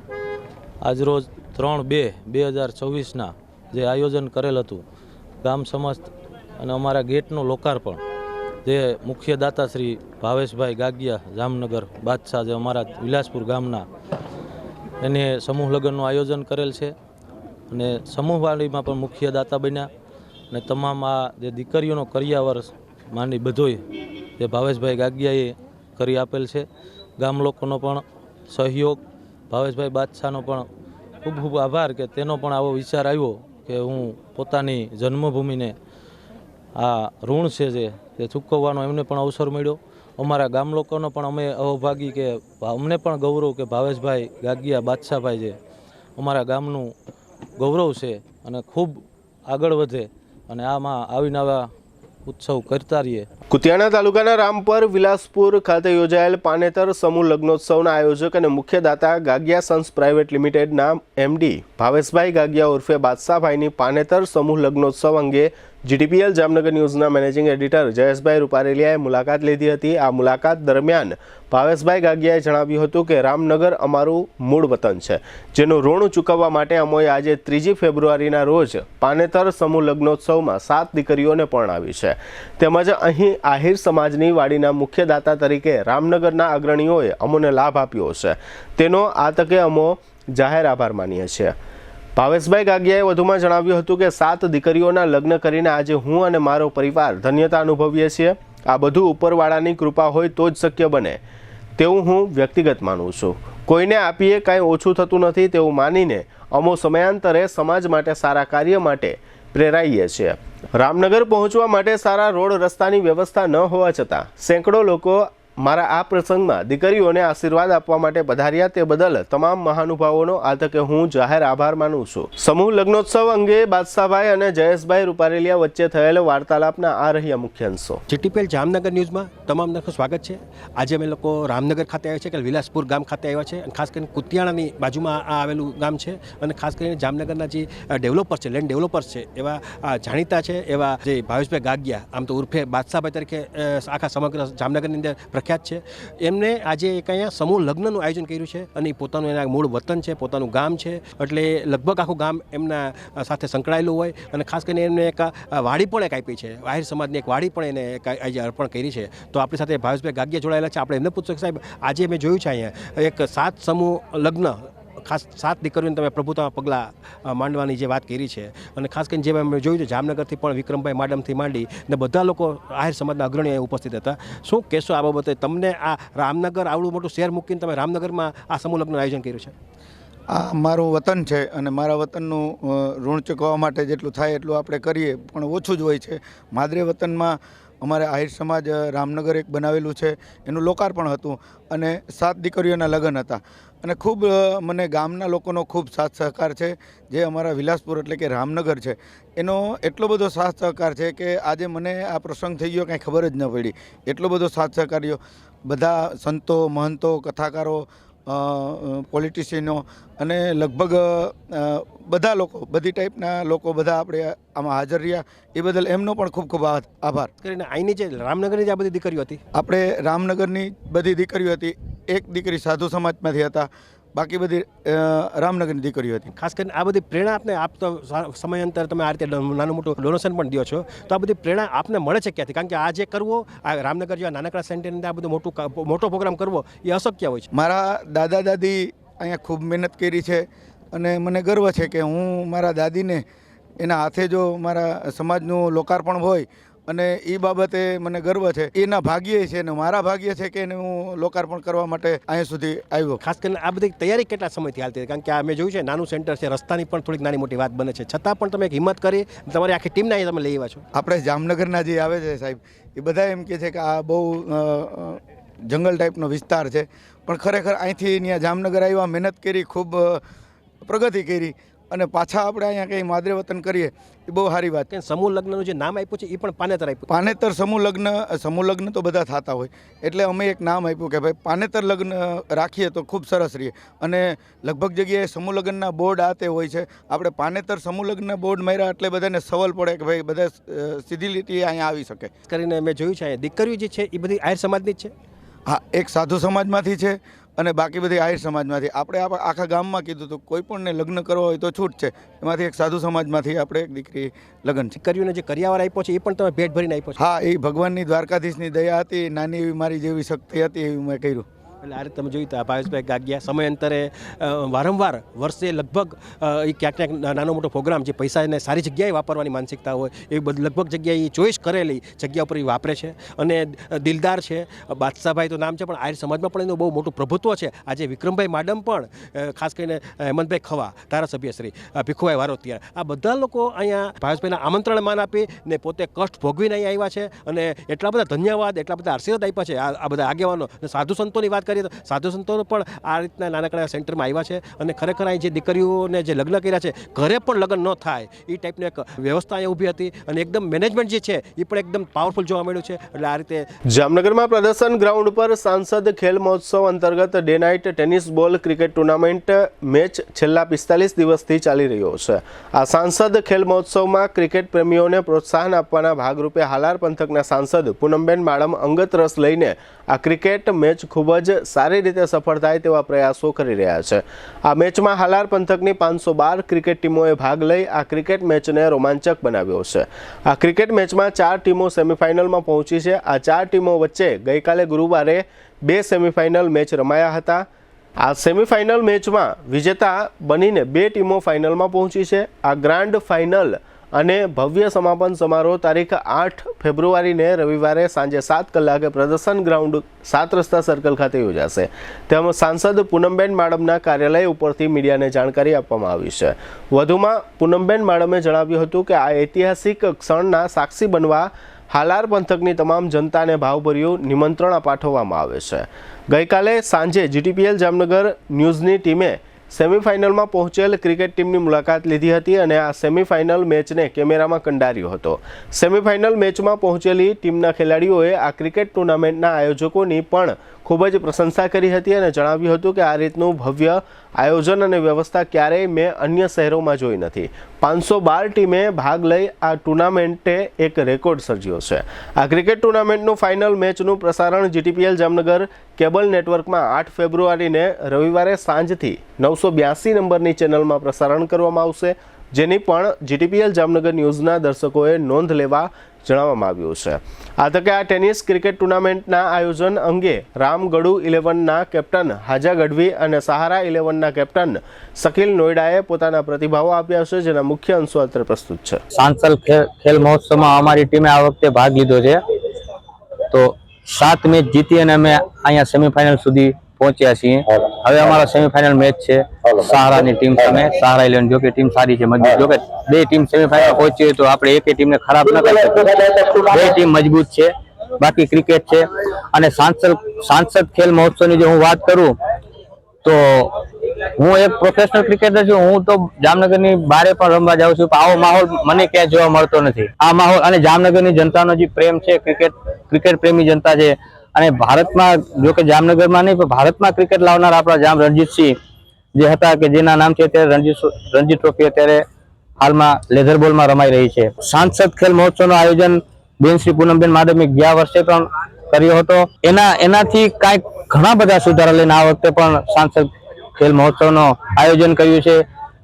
આજરોજ 3/2/2024ના જે આયોજન કરેલ હતું. ગામ સમસ્ત અને અમારા ગેટનું લોકાર્પણ જે મુખ્ય દાતા શ્રી ભાવેશભાઈ ગાગિયા જામનગર બાદશાહ જે અમારા વિલાસપુર ગામના એને સમૂહ લગ્નનું આયોજન કરેલ છે અને સમૂહવાડીમાં પણ મુખ્ય દાતા બન્યા અને તમામ આ જે દીકરીઓનો કરિયાવર માંડી બધોય જે ભાવેશભાઈ ગાગિયાએ કરી આપેલ છે. ગામ લોકોનો પણ સહયોગ, ભાવેશભાઈ બાદશાહનો પણ ખૂબ ખૂબ આભાર કે તેનો પણ આવો વિચાર આવ્યો કે હું પોતાની જન્મભૂમિને આ ઋણ છે જે ચૂકવવાનો એમને પણ અવસર મળ્યો. અમારા ગામ લોકોનો પણ અમે અહોભાગી કે અમને પણ ગૌરવ કે ભાવેશભાઈ ગાગિયા બાદશાહભાઈ જે અમારા ગામનું ગૌરવ છે અને ખૂબ આગળ વધે અને આમાં આવીને આવા ઉત્સવ કરતા રહીએ. કુતિયાણા તાલુકાના રામપર વિલાસપુર ખાતે યોજાયેલ પાનેતર સમૂહ લગ્નોત્સવના આયોજક અને મુખ્ય દાતા ગાગિયા સન્સ પ્રાઇવેટ લિમિટેડના MD ભાવેશભાઈ ગાગિયા ઉર્ફે બાદશાહભાઈની પાનેતર સમૂહ લગ્નોત્સવ અંગે GTPL જામનગર ન્યૂઝના મેનેજિંગ એડિટર જયેશભાઈ રૂપારેલિયાએ મુલાકાત લીધી હતી. આ મુલાકાત દરમિયાન ભાવેશભાઈ ગાગિયાએ જણાવ્યું હતું કે રામનગર અમારું મૂળ વતન છે, જેનું ઋણ ચૂકવવા માટે અમોએ આજે 3 ફેબ્રુઆરીના રોજ પાનેતર સમૂહ લગ્નોત્સવમાં 7 દીકરીઓને પરણાવી છે. તેમજ અહીં આહિર સમાજની વાડીના મુખ્ય દાતા તરીકે રામનગરના અગ્રણીઓએ અમોને લાભ આપ્યો છે, તેનો આ તકે અમો જાહેર આભાર માનીએ છીએ. ભાવેશભાઈ ગાગિયાએ વધુમાં જણાવ્યું હતું કે 7 દીકરીઓના લગ્ન કરીને આજે હું અને મારો પરિવાર ધન્યતા અનુભવીએ છીએ. આ બધું ઉપરવાળાની કૃપા હોય તો જ શક્ય બને તેવું હું વ્યક્તિગત માનું છું. કોઈને આપીએ કાંઈ ઓછું થતું નથી તેવું માનીને અમો સમયાંતરે સમાજ માટે સારા કાર્ય માટે પ્રેરાઈએ છીએ. રામનગર પહોંચવા માટે સારા રોડ રસ્તાની વ્યવસ્થા ન હોવા છતાં સેંકડો લોકો મારા આ પ્રસંગમાં દીકરીઓને આશીર્વાદ આપવા માટે પધાર્યા, તે બદલ તમામ મહાનુભાવોનો આ તકે હું જાહેર આભાર માનું છું. સમૂહ લગ્નોત્સવ અંગે બાદશાહભાઈ અને જયેશભાઈ રૂપારેલિયા વચ્ચે થયેલ વાર્તાલાપના આ રહ્યા મુખ્ય અંશો. GTPL જામનગર ન્યૂઝમાં તમામ દર્શકોનું સ્વાગત છે. આજે અમે લોકો રામનગર ખાતે આવ્યા છે કે વિલાસપુર ગામ ખાતે આવ્યા છે અને ખાસ કરીને કુતિયાણાની બાજુમાં આ આવેલું ગામ છે અને ખાસ કરીને જામનગરના જે ડેવલપર્સ છે, લેન્ડ ડેવલપર્સ છે, એવા જાણીતા છે એવા જે ભાવેશભાઈ ગાગિયા આમ તો ઉર્ફે બાદશાહભાઈ તરીકે આખા સમગ્ર જામનગરની અંદર પ્રખ્યાત છે. એમને આજે એક અહીંયા સમૂહ લગ્નનું આયોજન કર્યું છે અને એ પોતાનું એના મૂળ વતન છે, પોતાનું ગામ છે, એટલે લગભગ આખું ગામ એમના સાથે સંકળાયેલું હોય અને ખાસ કરીને એમને એક વાડી પણ એક આપી છે, આહિર સમાજની એક વાડી પણ એને આજે અર્પણ કરી છે. તો આપણી સાથે ભાવેશભાઈ ગાગિયા જોડાયેલા છે. આપણે એમને પૂછશું કે સાહેબ આજે મેં જોયું છે અહીંયા એક 7 સમૂહ લગ્ન, ખાસ 7 દીકરીઓને તમે પ્રભુતામાં પગલાં માંડવાની જે વાત કરી છે અને ખાસ કરીને જે મેં જોયું છે જામનગરથી પણ વિક્રમભાઈ માડમથી માંડી ને બધા લોકો આહિર સમાજના અગ્રણીઓ ઉપસ્થિત હતા. શું કહેશો આ બાબતે? તમને આ રામનગર આવડું મોટું શહેર મૂકીને તમે રામનગરમાં આ સમૂહ લગ્નનું આયોજન કર્યું છે? આ મારું વતન છે અને મારા વતનનું ઋણ ચૂકવવા માટે જેટલું થાય એટલું આપણે કરીએ, પણ ઓછું જ હોય છે. માદરે વતનમાં અમારે આહિર સમાજ રામનગર એક બનાવેલું છે, એનું લોકાર્પણ હતું અને 7 દીકરીઓના લગ્ન હતા અને ખૂબ મને ગામના લોકોનો ખૂબ સાથ સહકાર છે. જે અમારા વિલાસપુર એટલે કે રામનગર છે એનો એટલો બધો સાથ સહકાર છે કે આજે મને આ પ્રસંગ થઈ ગયો કાંઈ ખબર જ ન પડી. એટલો બધો સાથ સહકાર્યો બધા સંતો, મહંતો, કથાકારો, પોલિટિશિયનો અને લગભગ બધા લોકો, બધી ટાઈપના લોકો બધા આપણે આમાં હાજર રહ્યા, એ બદલ એમનો પણ ખૂબ ખૂબ આભાર. કરીને અહીંની જે રામનગરની જે આ બધી દીકરીઓ હતી, આપણે રામનગરની બધી દીકરીઓ હતી, એક દીકરી સાધુ સમાજમાંથી હતા, બાકી બધી રામનગરની દીકરીઓ હતી. ખાસ કરીને આ બધી પ્રેરણા આપને આપ તો સમયાંતરે તમે આ રીતે નાનું મોટું ડોનેશન પણ દો છો, તો આ બધી પ્રેરણા આપને મળે છે ક્યાંથી? કારણ કે આ જે કરવો, આ રામનગર જેવા નાનકડા સેન્ટરની અંદર આ બધું મોટો પ્રોગ્રામ કરવો એ અશક્ય હોય છે. મારા દાદા દાદી અહીંયા ખૂબ મહેનત કરી છે અને મને ગર્વ છે કે હું મારા દાદીને એના હાથે જો મારા સમાજનું લોકાર્પણ હોય અને એ બાબતે મને ગર્વ છે. એના ભાગ્ય છે અને મારા ભાગ્ય છે કે એને હું લોકાર્પણ કરવા માટે અહીંયા સુધી આવ્યો. ખાસ કરીને આ બધી તૈયારી કેટલા સમયથી હાલતી હતી? કારણ કે આ મેં જોયું છે નાનું સેન્ટર છે, રસ્તાની પણ થોડીક નાની મોટી વાત બને છે, છતાં પણ તમે એક હિંમત કરી તમારી આખી ટીમને અહીંયા તમે લઈ આવ્યા છો. આપણે જામનગરના જે આવે છે સાહેબ, એ બધા એમ કહે છે કે આ બહુ જંગલ ટાઈપનો વિસ્તાર છે, પણ ખરેખર અહીંથી ત્યાં જામનગર આવ્યા, મહેનત કરી, ખૂબ પ્રગતિ કરી અને પાછા આપણે અહીંયા કંઈ માદરે વતન કરીએ એ બહુ સારી વાત. કે સમૂહ લગ્નનું જે નામ આપ્યું છે એ પણ પાનેતર આપ્યું. પાનેતર સમૂહ લગ્ન તો બધા થતા હોય, એટલે અમે એક નામ આપ્યું કે ભાઈ પાનેતર લગ્ન રાખીએ તો ખૂબ સરસ રહીએ. અને લગભગ જગ્યાએ સમૂહ લગ્નના બોર્ડ આ તે હોય છે, આપણે પાનેતર સમૂહ લગ્નના બોર્ડ માર્યા એટલે બધાને સવાલ પડે કે ભાઈ બધા સીધી લીટી અહીંયા આવી શકે. કરીને મેં જોયું છે અહીંયા દીકરીઓ જે છે એ બધી આહિર સમાજની જ છે. હા, એક સાધુ સમાજમાંથી છે અને બાકી બધી આહિર સમાજમાંથી. આપણે આખા ગામમાં કીધું હતું કોઈ પણને લગ્ન કરવા હોય તો છૂટ છે, એમાંથી એક સાધુ સમાજમાંથી આપણે એક દીકરી લગ્ન છે. દીકરીઓને જે કરિયાવર આપ્યો છે એ પણ તમે ભેટ ભરીને આપ્યો છે. હા, એ ભગવાનની દ્વારકાધીશની દયા હતી, નાની એવી મારી જેવી શક્તિ હતી એવી મેં કર્યું. એટલે આ રીતે તમે જોયું તો ભાવેશભાઈ ગાગિયા સમયાંતરે વારંવાર વર્ષે લગભગ એ ક્યાંક ક્યાંક નાનો મોટો પ્રોગ્રામ જે પૈસાને સારી જગ્યાએ વાપરવાની માનસિકતા હોય એ બધી લગભગ જગ્યાએ ચોઈસ કરેલી જગ્યા ઉપર એ વાપરે છે. અને દિલદાર છે. બાદશાહભાઈ તો નામ છે, પણ આહિર સમાજમાં પણ એનું બહુ મોટું પ્રભુત્વ છે. આજે વિક્રમભાઈ માડમ પણ ખાસ કરીને હેમંતભાઈ ખવા ધારાસભ્ય શ્રી ભીખુભાઈ વારોતિયા, આ બધા લોકો અહીંયા ભાવેશભાઈના આમંત્રણ માન આપી ને પોતે કષ્ટ ભોગવીને અહીંયા આવ્યા છે. અને એટલા બધા ધન્યવાદ, એટલા બધા આશીર્વાદ આપ્યા છે આ બધા આગેવાનો. સાધુ સંતોની વાત કરીએ તો સાધુ સંતો પણ આ રીતના નાનકડા સેન્ટરમાં આવ્યા છે. અને ખરેખર અહીં જે દીકરીઓને જે લગ્ન કર્યા છે, ઘરે પણ લગ્ન ન થાય એ ટાઈપની એક વ્યવસ્થા અહીંયા ઊભી હતી. અને એકદમ મેનેજમેન્ટ જે છે એ પણ એકદમ પાવરફુલ જોવા મળ્યું છે. એટલે આ રીતે જામનગરમાં પ્રદર્શન ગ્રાઉન્ડ પર સાંસદ ખેલ મહોત્સવ અંતર્ગત day night tennis ball cricket tournament match છેલ્લા 45 દિવસથી ચાલી રહ્યો છે. આ સાંસદ ખેલ મહોત્સવમાં ક્રિકેટ પ્રેમીઓને પ્રોત્સાહન આપવાના ભાગરૂપે હાલાર પંથકના સાંસદ પૂનમબેન માડમ અંગત રસ લઈને આ ક્રિકેટ મેચ ખૂબ જ સારી રીતે સફળ થાય તેવા પ્રયાસો કરી રહ્યા છે. આ મેચમાં હાલાર પંથકની 512 ક્રિકેટ ટીમોએ ભાગ લઈ આ ક્રિકેટ મેચને રોમાંચક બનાવ્યો છે. આ ક્રિકેટ મેચમાં 4 ટીમો સેમીફાઇનલમાં પહોંચી છે. આ 4 ટીમો વચ્ચે ગઈકાલે ગુરુવારે 2 સેમીફાઇનલ મેચ રમાયા હતા. આ સેમીફાઇનલ મેચમાં વિજેતા બનીને 2 ટીમો ફાઇનલમાં પહોંચી છે. આ ગ્રાન્ડ ફાઇનલ અને ભવ્ય સમાપન સમારોહ તારીખ 8 ફેબ્રુઆરીને રવિવારે સાંજે 7 કલાકે પ્રદર્શન ગ્રાઉન્ડ 7 રસ્તા સર્કલ ખાતે યોજાશે. તેમાં સાંસદ પૂનમબેન માડમના કાર્યાલય ઉપરથી મીડિયાને જાણકારી આપવામાં આવી છે. વધુમાં પૂનમબેન માડમે જણાવ્યું હતું કે આ ઐતિહાસિક ક્ષણના સાક્ષી બનવા હાલાર પંથકની તમામ જનતાને ભાવભર્યું નિમંત્રણ પાઠવવામાં આવે છે. ગઈકાલે સાંજે જીટીપીએલ જામનગર ન્યૂઝની ટીમે સેમીફાઇનલમાં પહોંચેલ ક્રિકેટ ટીમની મુલાકાત લીધી હતી અને આ સેમીફાઇનલ મેચને કેમેરામાં કંડાર્યો હતો. સેમીફાઇનલ મેચમાં પહોંચેલી ટીમના ખેલાડીઓએ આ ક્રિકેટ ટુર્નામેન્ટના આયોજકોની પણ ખૂબ જ પ્રશંસા કરી હતી અને જણાવ્યું હતું કે આ રીતનું ભવ્ય આયોજન અને વ્યવસ્થા ક્યારેય મેં અન્ય શહેરોમાં જોઈ નથી. 512 ટીમે ભાગ લઈ આ ટુર્નામેન્ટે એક રેકોર્ડ સર્જ્યો છે. આ ક્રિકેટ ટુર્નામેન્ટનું ફાઇનલ મેચનું પ્રસારણ જીટીપીએલ જામનગર કેબલ નેટવર્કમાં 8 ફેબ્રુઆરીને રવિવારે સાંજથી 982 નંબરની ચેનલમાં પ્રસારણ કરવામાં આવશે, જેની પણ જીટીપીએલ જામનગર ન્યૂઝના દર્શકોએ નોંધ લેવા જણાવવામાં આવ્યું છે. આ તકે આ ટેનિસ ક્રિકેટ ટુર્નામેન્ટના આયોજન અંગે રામગઢુ 11ના કેપ્ટન હાજા ગઢવી અને સહારા 11ના કેપ્ટન શકીલ નોઈડાએ પોતાના પ્રતિભાવો આપ્યા છે, જેના મુખ્ય અંશો અત્રે પ્રસ્તુત છે. સાંસદ ખેલ મહોત્સવમાં અમારી ટીમે આ વખતે ભાગ લીધો છે. તો 7 મેચ જીતી અને અમે અહીંયા સેમીફાઇનલ સુધી પહોંચ્યા છીએ. હવે અમારો સેમીફાઇનલ મેચ છે સહારાની ટીમ સામે. સહારા 11 જો કે ટીમ સારી છે, મજબૂત. જો કે 2 ટીમ સેમીફાઇનલ પહોંચી હોય તો આપણે એકે ટીમને ખરાબ ન કરી શકીએ. 2 ટીમ મજબૂત છે. બાકી ક્રિકેટ છે. અને સાંસદ ખેલ મહોત્સવની જો હું વાત કરું તો હું એક પ્રોફેશનલ ક્રિકેટર છું. હું તો જામનગરની બારે પણ રમવા જાઉં છું, પણ આવો માહોલ મને ક્યાંય જોવા મળતો નથી. આ માહોલ અને જામનગરની જનતાનો જે પ્રેમ છે, ક્રિકેટ પ્રેમી જનતા છે. અને ભારતમાં જો કે જામનગરમાં નહીં પણ ભારતમાં ક્રિકેટ લાવનાર આપણા જામ રણજીતસિંહ જે હતા કે જેના નામથી અત્યારે રણજી ટ્રોફી અત્યારે હાલમાં લેધર બોલમાં રમાઈ રહી છે. સાંસદ ખેલ મહોત્સવનું આયોજન બેન શ્રી પૂનમબેન માડમે ગયા વર્ષે પણ કર્યો હતો. એનાથી કાંઈક ઘણા બધા સુધારા લઈને આ વખતે પણ સાંસદ ખેલ મહોત્સવનું આયોજન કર્યું છે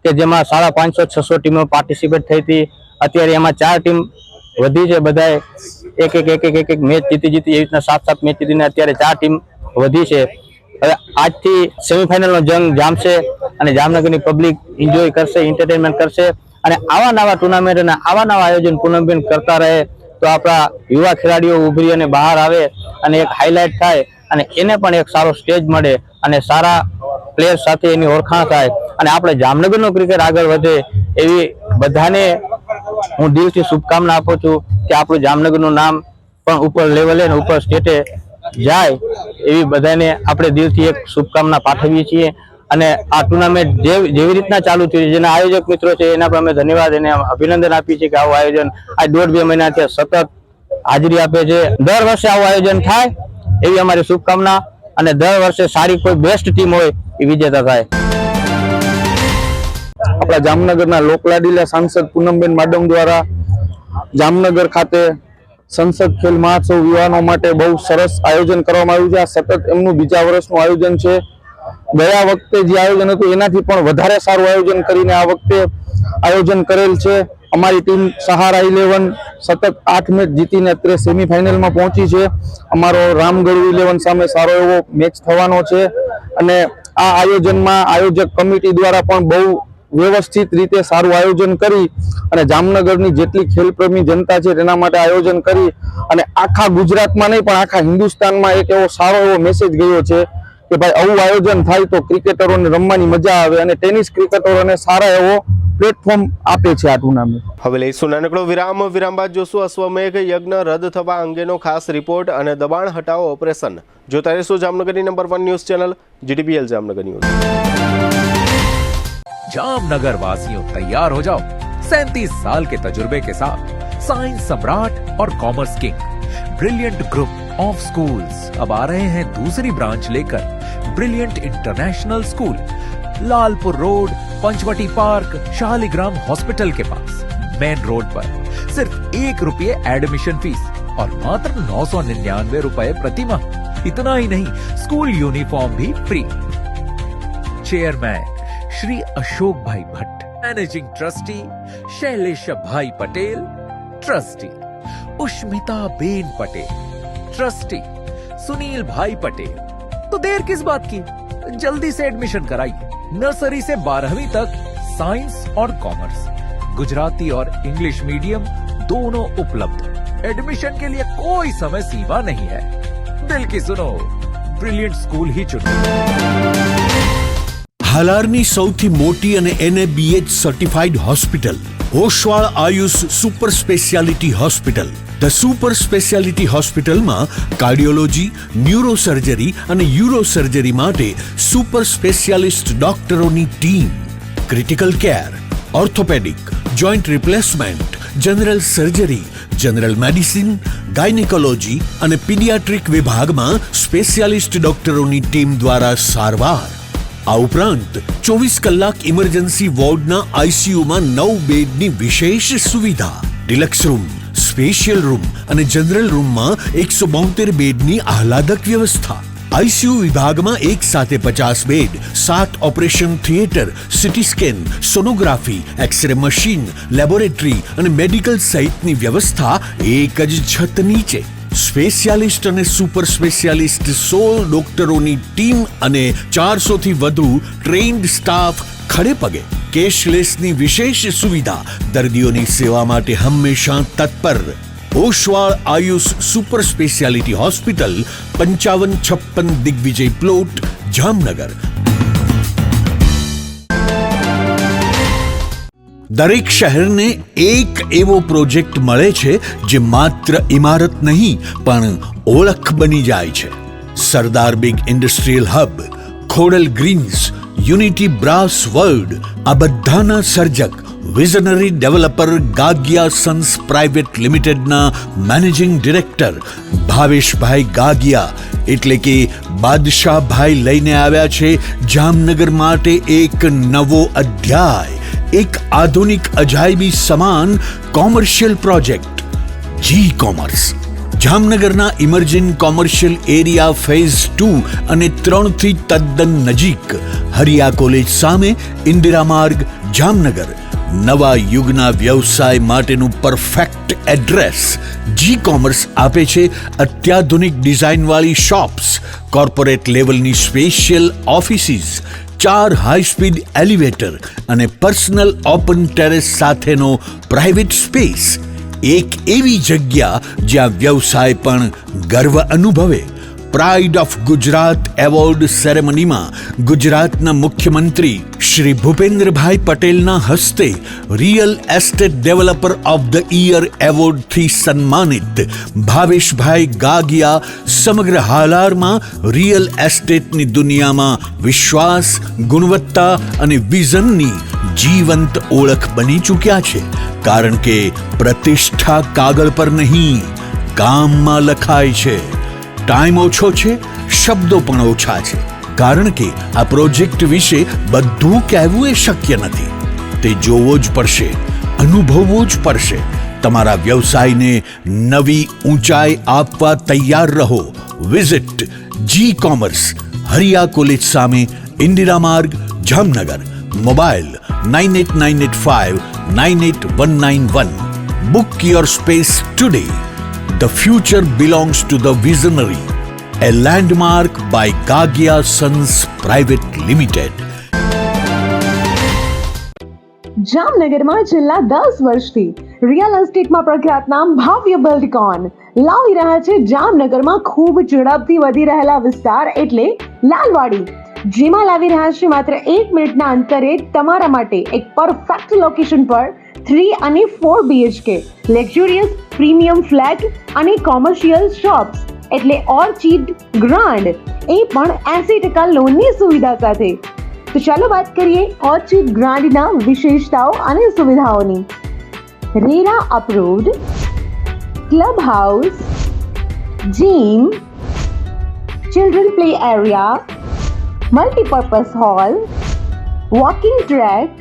કે જેમાં 550-600 ટીમો પાર્ટિસિપેટ થઈ હતી. અત્યારે એમાં 4 ટીમ વધી છે. બધાએ એક મેચ જીતી એવી રીતના 7 મેચ જીતીને અત્યારે 4 ટીમ વધી છે. હવે આજથી સેમીફાઇનલનો જંગ જામશે અને જામનગરની પબ્લિક એન્જોય કરશે, એન્ટરટેનમેન્ટ કરશે. અને આવા નવા ટુર્નામેન્ટ અને આવા નવા આયોજન પૂનમબેન કરતા રહે તો આપણા યુવા ખેલાડીઓ ઉભરી અને બહાર આવે અને એક હાઇલાઇટ થાય અને એને પણ એક સારો સ્ટેજ મળે અને સારા પ્લેયર સાથે એની ઓળખાણ થાય અને આપણે જામનગરનો ક્રિકેટ આગળ વધે એવી બધાને હું દિલથી શુભકામના આપું છું કે આપણું જામનગરનું નામ પણ ઉપર લેવલે અને ઉપર સ્ટેટે જાય એવી બધાને આપણે દિલથી એક શુભકામના પાઠવીએ છીએ અને આ ટુર્નામેન્ટ જેવી રીતના ચાલુ થયું છે, જેના આયોજક મિત્રો છે એના પર અમે ધન્યવાદ એને અભિનંદન આપીએ છીએ કે આવું આયોજન આ 1.5-2 મહિનાથી સતત હાજરી આપે છે. દર વર્ષે આવું આયોજન થાય એવી અમારી શુભકામના અને દર વર્ષે સારી કોઈ બેસ્ટ ટીમ હોય એ વિજેતા થાય. આપણા જામનગરના લોકલાડીલા સાંસદ પૂનમબેન માડમ દ્વારા જામનગર ખાતે સંસદ ખેલ મહોત્સવ યુવાનો માટે બહુ સરસ આયોજન કરવામાં આવ્યું છે. આ સતત એમનું બીજા વર્ષનું આયોજન છે. ગયા વખતે જે આયોજન હતું એનાથી પણ વધારે સારું આયોજન કરીને આ વખતે આયોજન કરેલ છે. અમારી ટીમ સહારા 11 સતત 8 મેચ જીતીને અત્યારે સેમીફાઇનલમાં પહોંચી છે. અમારો રામગઢ 11 સામે સારો એવો મેચ થવાનો છે અને આ આયોજનમાં આયોજક કમિટી દ્વારા પણ બહુ વ્યવસ્થિત રીતે સારું આયોજન કરી અને જામનગરની જેટલી ખેલપ્રેમી જનતા છે તેના માટે આયોજન કરી અને આખા ગુજરાતમાં નહીં પણ આખા હિન્દુસ્તાનમાં એક એવો સારો એવો મેસેજ ગયો છે કે ભાઈ આવું આયોજન થાય તો ક્રિકેટરોને રમવાની મજા આવે અને ટેનિસ ક્રિકેટરોને સારા એવો પ્લેટફોર્મ આપે છે આ ટુર્નામેન્ટ. હવે લઈશું નાનકડો વિરામ બાદ જોશું અશ્વમેઘ યજ્ઞ રદ થવા અંગેનો ખાસ રિપોર્ટ અને દબાણ હટાવો ઓપરેશન. જોતા રહેશો જામનગરની number 1 news channel GTPL Jamnagar news. Jamnagar वासियों तैयार हो जाओ 37 साल के तजुर्बे के साथ साइंस सम्राट और commerce king brilliant group of schools अब आ रहे हैं दूसरी ब्रांच लेकर. Brilliant international school, Lalpur road, Panchavati park, Shaligram hospital के पास, मेन रोड पर. सिर्फ ₹1 एडमिशन फीस और मात्र 999 रुपए प्रति माह. इतना ही नहीं, स्कूल यूनिफॉर्म भी free. Chairman Shri Ashok bhai Bhatt, managing trustee Shailesh bhai Patel, trustee Ushmita ben Patel, trustee Sunil bhai Patel. तो देर किस बात की, जल्दी से एडमिशन कराइए. नर्सरी से 12वीं तक साइंस और कॉमर्स, गुजराती और इंग्लिश मीडियम दोनों उपलब्ध. एडमिशन के लिए कोई समय सीमा नहीं है. दिल की सुनो, ब्रिलियंट स्कूल ही चुनो. હાલારની સૌથી મોટી અને NABH certified hospital Oshwal Ayush super speciality hospital. The super speciality હોસ્પિટલમાં કાર્ડિયોલોજી, ન્યુરોસર્જરી અને યુરોસર્જરી માટે સુપર સ્પેશિયાલિસ્ટ ડોક્ટરોની team, critical care, orthopaedic, joint replacement, general surgery, general medicine, gynaecology અને પીડિયાટ્રિક વિભાગમાં સ્પેશિયાલિસ્ટ ડોક્ટરોની ટીમ દ્વારા સારવાર. આ ઉપરાંત 24 કલાક ઇમરજન્સી વોર્ડના ICUમાં 9 બેડની વિશેષ સુવિધા, ડિલક્સ રૂમ, સ્પેશિયલ રૂમ અને જનરલ રૂમમાં 172 બેડની આહલાદક વ્યવસ્થા. ICU વિભાગમાં એક સાથે 50 bed, 7 operation theatre, CT scan, sonography, x-ray machine, laboratory અને મેડિકલ સહિતની વ્યવસ્થા એક જ છત નીચે. સ્પેશિયાલિસ્ટ અને સુપર સ્પેશિયાલિસ્ટ 16 ડોક્ટરોની ટીમ અને 400 થી વધુ ટ્રેન્ડ સ્ટાફ ખડે પગે. કેશલેસની વિશેષ સુવિધા, દર્દીઓની સેવા માટે હંમેશા તત્પર. Oshwal Ayush super speciality hospital, 5556 Digvijay plot, Jamnagar. દરેક શહેરને એક એવો પ્રોજેક્ટ મળે છે જે માત્ર ઇમારત નહીં પણ ઓળખ બની જાય છે. Sardar big industrial hub, Khodal greens, unity brass world, આ બધાના સર્જક visionary developer Gagiya sons private લિમિટેડના મેનેજિંગ ડિરેક્ટર ભાવેશભાઈ ગાગિયા એટલે કે બાદશાહભાઈ લઈને આવ્યા છે જામનગર માટે એક નવો અધ્યાય, એક આધુનિક અજાયબી સમાન કોમર્શિયલ પ્રોજેક્ટ જી કોમર્સ. જામનગરના ઇમર્જિંગ કોમર્શિયલ એરિયા ફેઝ 2 અને 3 થી તદ્દન નજીક, હરિયા કોલેજ સામે, ઇન્દિરા માર્ગ, જામનગર. નવા યુગના વ્યવસાય માટેનું પરફેક્ટ એડ્રેસ. જી કોમર્સ આપે છે અત્યાધુનિક ડિઝાઇનવાળી શોપ્સ, કોર્પોરેટ લેવલની special offices, 4 high speed elevator અને પર્સનલ ઓપન ટેરેસ સાથેનો પ્રાઇવેટ સ્પેસ. એક એવી જગ્યા જ્યાં વ્યવસાય પણ ગર્વ અનુભવે. પ્રાઇડ ઓફ ગુજરાત એવોર્ડ સેરેમનીમાં ગુજરાતના મુખ્યમંત્રી શ્રી ભૂપેન્દ્રભાઈ પટેલના હસ્તે real estate developer of the year એવોર્ડથી સન્માનિત ભાવેશભાઈ ગાગિયા સમગ્ર હાલારમાં રિયલ એસ્ટેટની દુનિયામાં વિશ્વાસ, ગુણવત્તા અને વિઝનની જીવંત ઓળખ બની ચૂક્યા છે. કારણ કે પ્રતિષ્ઠા કાગળ પર નહીં, કામમાં લખાય છે. ટાઈમ ઓછો છે, શબ્દો પણ ઓછા છે, કારણ કે આ પ્રોજેક્ટ વિશે બધું કહેવું એ શક્ય નથી. તે જોવો જ પડશે, અનુભવવો જ પડશે. તમારા વ્યવસાયને નવી ઊંચાઈ આપવા તૈયાર રહો. વિઝિટ જી કોમર્સ, હરિયા કોલેજ સામે, ઇન્દિરા માર્ગ, Jamnagar. Mobile 9895981191. Book your space today. The future belongs to the visionary. A landmark by Gagia Sons Private Limited. જામનગરમાં છેલ્લા 10 વર્ષથી રિયલ એસ્ટેટમાં પ્રખ્યાત નામ ભવ્ય બિલ્ડકોન લાવી રહ્યા છે જામનગરમાં ખૂબ ઝડપથી વધી રહેલા વિસ્તાર એટલે લાલવાડી, જેમાં લાવી રહ્યા છે માત્ર 1 મિનિટના અંતરે તમારા માટે એક પરફેક્ટ લોકેશન પર 3 અને 4 BHK લક્ઝુરિયસ પ્રીમિયમ ફ્લેટ અને કોમર્શિયલ શોપ્સ એટલે ઓર્ચિડ ગ્રાન્ડ, એ પણ 80% લોનની સુવિધા સાથે. તો ચાલો વાત કરીએ ઓર્ચિડ ગ્રાન્ડના વિશેષતાઓ અને સુવિધાઓની. RERA approved, club house, gym, children play area, multipurpose hall, walking track,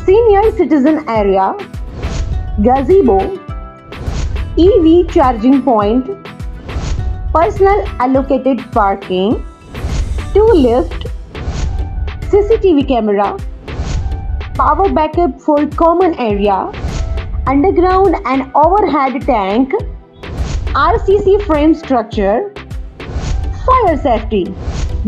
senior citizen area, gazebo, EV charging point, personal allocated parking, 2 lift, CCTV camera, power backup for common area, underground and overhead tank, RCC frame structure, fire safety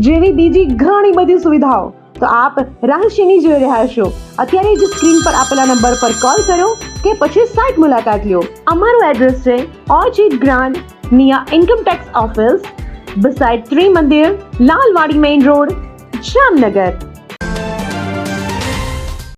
જેવી બીજી ઘણી બધી સુવિધાઓ. તો આપ રહસ્યની જોઈ રહ્યા છો. અત્યારે જ સ્ક્રીન પર આપેલા નંબર પર કોલ કરો કે પછી સાઇટ મુલાકાત લો. અમારું એડ્રેસ છે orchid grand near income tax office, beside Trimandir, Lalwadi main road, Jamnagar.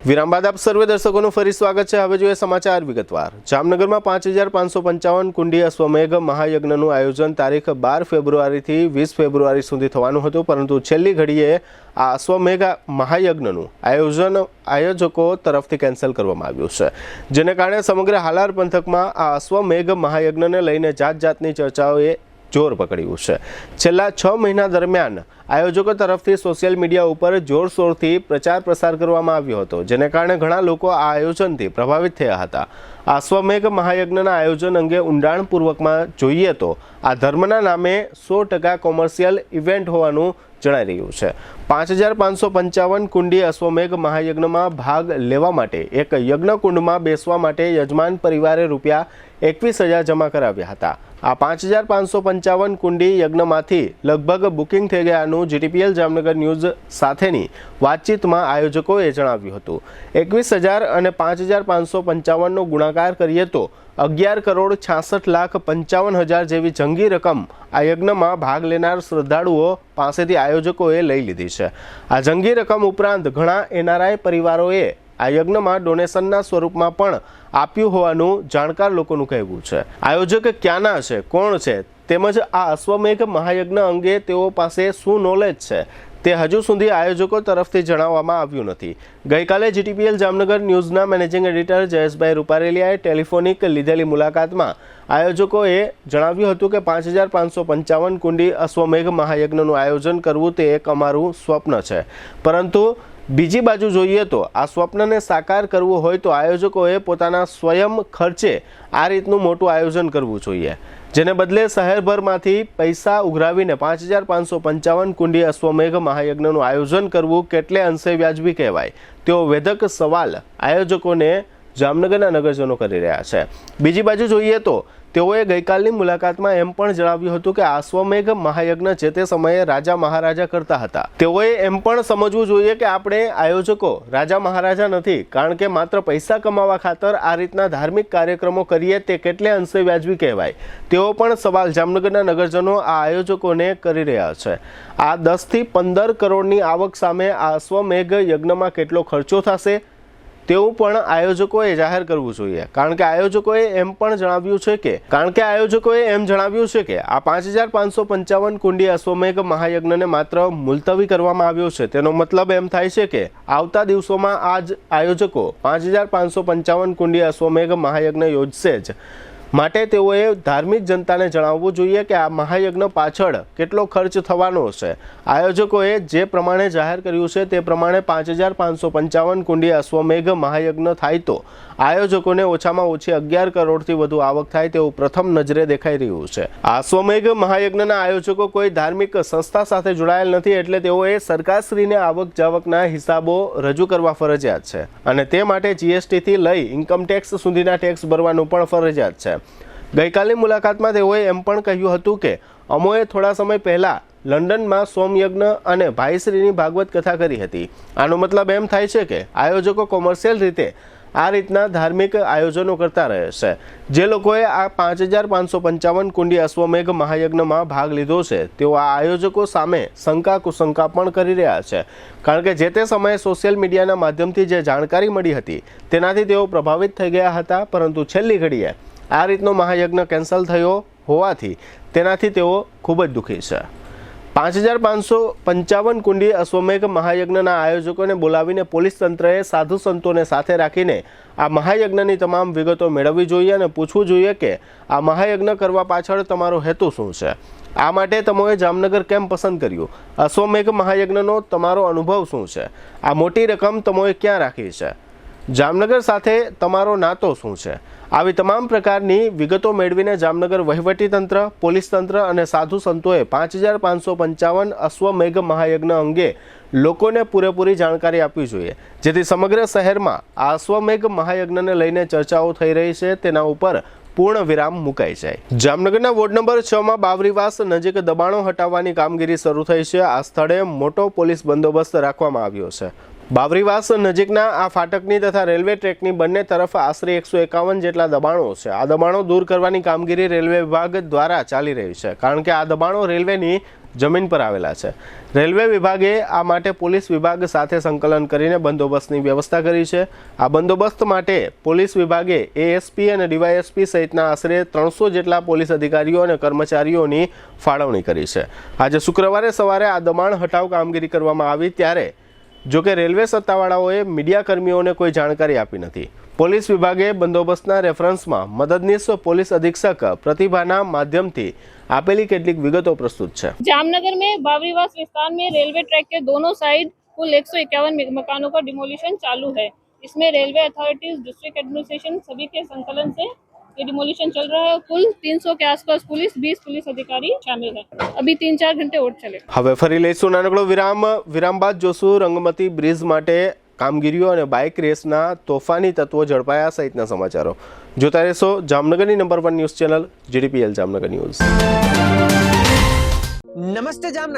વિરામ બાદ આપ સર્વે દર્શકોનું ફરી સ્વાગત છે. હવે જોઈએ સમાચાર વિગતવાર. જામનગરમાં 5555 કુંડી અશ્વમેઘ મહાયજ્ઞનું આયોજન તારીખ 12 ફેબ્રુઆરીથી 20 ફેબ્રુઆરી સુધી થવાનું હતું, પરંતુ છેલ્લી ઘડીએ આ અશ્વમેઘ મહાયજ્ઞનું આયોજન આયોજકો તરફથી કેન્સલ કરવામાં આવ્યું છે, જેને કારણે સમગ્ર હાલાર પંથકમાં આ અશ્વમેઘ મહાયજ્ઞને લઈને જાત જાતની ચર્ચાઓએ જોર પકડ્યું છે. છેલ્લા 6 મહિના દરમિયાન આયોજકો તરફથી સોશિયલ મીડિયા ઉપર જોરશોરથી પ્રચાર પ્રસાર કરવામાં આવ્યો હતો, જેને કારણે ઘણા લોકો આ આયોજનથી પ્રભાવિત થયા હતા. આ અશ્વમેઘ મહાયજ્ઞના આયોજન અંગે ઊંડાણપૂર્વકમાં જોઈએ તો આ ધર્મના નામે 100% કોમર્શિયલ ઇવેન્ટ હોવાનું જણાઈ રહ્યું છે. 5555 કુંડી અશ્વમેઘ મહાયજ્ઞમાં ભાગ લેવા માટે એક યજ્ઞકુંડમાં બેસવા માટે યજમાન પરિવારે રૂપિયા 21,000 જમા કરાવ્યા હતા. આ 5555 કુંડી યજ્ઞમાંથી લગભગ બુકિંગ થઈ ગયાનું GTPL જામનગર ન્યૂઝ સાથેની વાતચીતમાં આયોજકોએ જણાવ્યું હતું. 21,000 અને 5555નો ગુણાકાર કરીએ તો 11,66,55,000 જેવી જંગી રકમ આ યજ્ઞમાં ભાગ લેનાર શ્રદ્ધાળુઓ પાસેથી આયોજકોએ લઈ લીધી છે. આ જંગી રકમ ઉપરાંત ઘણા NRI પરિવારોએ આ યજ્ઞમાં ડોનેશનના સ્વરૂપમાં પણ આપ્યું હોવાનું જાણકાર લોકોનું કહેવું છે. આયોજક ક્યાંના છે, કોણ છે, તેમજ આ અશ્વમેઘ મહાયજ્ઞ અંગે તેઓ પાસે શું નોલેજ છે તે હજુ સુધી આયોજકો તરફથી જણાવવામાં આવ્યું નથી. ગઈકાલે GTPL જામનગર ન્યૂઝના મેનેજિંગ એડિટર જયેશભાઈ રૂપારેલિયાએ ટેલિફોનિક લીધેલી મુલાકાતમાં આયોજકોએ જણાવ્યું હતું કે 5555 કુંડી અશ્વમેઘ મહાયજ્ઞનું આયોજન કરવું તે એક અમારું સ્વપ્ન છે, પરંતુ બીજી બાજુ જોઈએ તો આ સ્વપ્નને સાકાર કરવું હોય તો આયોજકોએ પોતાના સ્વયં ખર્ચે આ રીતનું મોટું આયોજન કરવું જોઈએ, જેને બદલે શહેરભરમાંથી પૈસા ઉઘરાવીને 5555 કુંડી અશ્વમેઘ મહાયજ્ઞનું આયોજન કરવું કેટલે અંશે વ્યાજબી કહેવાય તેવો વેધક સવાલ આયોજકોને જામનગરના નગરજનો કરી રહ્યા છે. બીજી બાજુ જોઈએ તો તેઓએ ગઈકાલની મુલાકાતમાં એમ પણ જણાવ્યું હતું કે આશ્વમેઘ મહાયજ્ઞ જે તે સમયે રાજા મહારાજા કરતા હતા. તેઓએ એમ પણ સમજવું જોઈએ કે આપણે આયોજકો રાજા મહારાજા નથી, કારણ કે માત્ર પૈસા કમાવા ખાતર આ રીતના ધાર્મિક કાર્યક્રમો કરીએ તે કેટલે અંશે વ્યાજબી કહેવાય. તેઓ પણ સવાલ જામનગરના નગરજનો આ આયોજકોને કરી રહ્યા છે. આ 10 થી 15 કરોડની આવક સામે આ અશ્વમેઘ યજ્ઞમાં કેટલો ખર્ચો થશે તેવું પણ આયોજકોએ જાહેર કરવું જોઈએ, કારણ કે આયોજકોએ એમ જણાવ્યું છે કે આ 5555 કુંડી અશ્વમેઘ મહાયજ્ઞને માત્ર મુલતવી કરવામાં આવ્યો છે. તેનો મતલબ એમ થાય છે કે આવતા દિવસોમાં આ જ આયોજકો 5555 કુંડી અશ્વમેઘ મહાયજ્ઞ યોજશે જ. માટે તેઓએ ધાર્મિક જનતાને જણાવવું જોઈએ કે આ મહાયજ્ઞ પાછળ કેટલો ખર્ચ થવાનો છે. આયોજકોએ જે પ્રમાણે જાહેર કર્યું છે તે પ્રમાણે 5555 કુંડી અશ્વમેઘ મહાયજ્ઞ થાય તો આયોજકોને ઓછામાં ઓછી 11 કરોડથી વધુ આવક થાય તેવું પ્રથમ નજરે દેખાઈ રહ્યું છે. આ અશ્વમેઘ મહાયજ્ઞના આયોજકો કોઈ ધાર્મિક સંસ્થા સાથે જોડાયેલ નથી, એટલે તેઓએ સરકારશ્રીને આવક જાવકના હિસાબો રજૂ કરવા ફરજિયાત છે અને તે માટે જીએસટીથી લઈ ઇન્કમટેક્સ સુધીના ટેક્સ ભરવાનું પણ ફરજિયાત છે. ગઈકાલની મુલાકાતમાં તેઓએ એમ પણ કહ્યું હતું કે અમોએ થોડા સમય પહેલા લંડનમાં સોમયજ્ઞ અને ભાઈશ્રીની ભાગવત કથા કરી હતી. આનો મતલબ એમ થાય છે કે આયોજકો કોમર્શિયલ રીતે આ રીતના ધાર્મિક આયોજનો કરતા રહે છે. જે લોકોએ આ 5555 કુંડી અશ્વમેઘ મહાયજ્ઞમાં ભાગ લીધો છે તેઓ આ આયોજકો સામે શંકા કુશંકા પણ કરી રહ્યા છે, કારણ કે જે તે સમયે સોશિયલ મીડિયાના માધ્યમથી જે જાણકારી મળી હતી તેનાથી તેઓ પ્રભાવિત થઈ ગયા હતા, પરંતુ છેલ્લી ઘડીએ આ રીતનો મહાયજ્ઞ કેન્સલ થયો હોવાથી તેનાથી તેઓ ખૂબ જ દુઃખી છે. 5555 કુંડી અશ્વમેઘ મહાયજ્ઞના આયોજકોને બોલાવીને પોલીસ તંત્રએ સાધુ સંતોને સાથે રાખીને આ મહાયજ્ઞની તમામ વિગતો મેળવવી જોઈએ અને પૂછવું જોઈએ કે આ મહાયજ્ઞ કરવા પાછળ તમારો હેતુ શું છે. આ માટે તમોએ જામનગર કેમ પસંદ કર્યું? અશ્વમેઘ મહાયજ્ઞનો તમારો અનુભવ શું છે? આ મોટી રકમ તમોએ ક્યાં રાખી છે? જામનગર સાથે તમારો નાતો શું છે? આવી તમામ પ્રકારની વિગતો મેળવીને જામનગર વહીવટીતંત્ર, પોલીસ તંત્ર અને સાધુ સંતોએ 5555 અશ્વમેઘ મહાયજ્ઞ અંગે લોકોને પૂરેપૂરી જાણકારી આપવી જોઈએ, જેથી સમગ્ર શહેરમાં આ અશ્વમેઘ મહાયજ્ઞને લઈને ચર્ચાઓ થઈ રહી છે તેના ઉપર પૂર્ણ વિરામ મુકાઈ જાય. જામનગરના વોર્ડ નંબર 6 બાવરીવાસ નજીક દબાણો હટાવવાની કામગીરી શરૂ થઈ છે. આ સ્થળે મોટો પોલીસ બંદોબસ્ત રાખવામાં આવ્યો છે. બાવરીવાસ નજીકના આ ફાટકની તથા રેલવે ટ્રેકની બંને તરફ આશરે 151 જેટલા દબાણો છે. આ દબાણો દૂર કરવાની કામગીરી રેલવે વિભાગ દ્વારા ચાલી રહી છે, કારણ કે આ દબાણો રેલવેની જમીન પર આવેલા છે. રેલવે વિભાગે આ માટે પોલીસ વિભાગ સાથે સંકલન કરીને બંદોબસ્તની વ્યવસ્થા કરી છે. આ બંદોબસ્ત માટે પોલીસ વિભાગે એએસપી અને ડીવાયએસપી સહિતના આશરે 300 જેટલા પોલીસ અધિકારીઓ અને કર્મચારીઓની ફાળવણી કરી છે. આજે શુક્રવારે સવારે આ દબાણ હટાવ કામગીરી કરવામાં આવી, ત્યારે જોકે રેલવે સત્તાવાળાઓએ મીડિયા કર્મીઓને કોઈ જાણકારી આપી નથી. પોલીસ વિભાગે બંદોબસ્તના રેફરન્સમાં મદદનીશ પોલીસ અધિક્ષક प्रतिभाના માધ્યમથી આપેલી કેટલીક વિગતો પ્રસ્તુત છે. जामनगर में बावरीवास विस्तार में रेलवे ट्रैक के दोनों साइड कुल 151 मकानों का डिमोलिशन चालू है. इसमें रेलवे अथॉरिटीज, डिस्ट्रिक्ट एडमिनिस्ट्रेशन सभी के संकलन से ये डिमोलिशन चल रहा है. कुल 300 के आसपास पुलिस, 20 पुलिस अधिकारी शामिल है. अभी 3-4 घंटे और चले. હવે ફરી લઈશું નાનકડો વિરામ બાદ જોશું રંગમતી બ્રિજ માટે કામગીરીઓ અને બાઇક રેસના તોફાની તત્વો ઝડપાયા સહિતના સમાચારો. જોતા રહેશો જામનગરની number 1 news channel GDPL Jamnagar news. નમસ્તે જામનગર.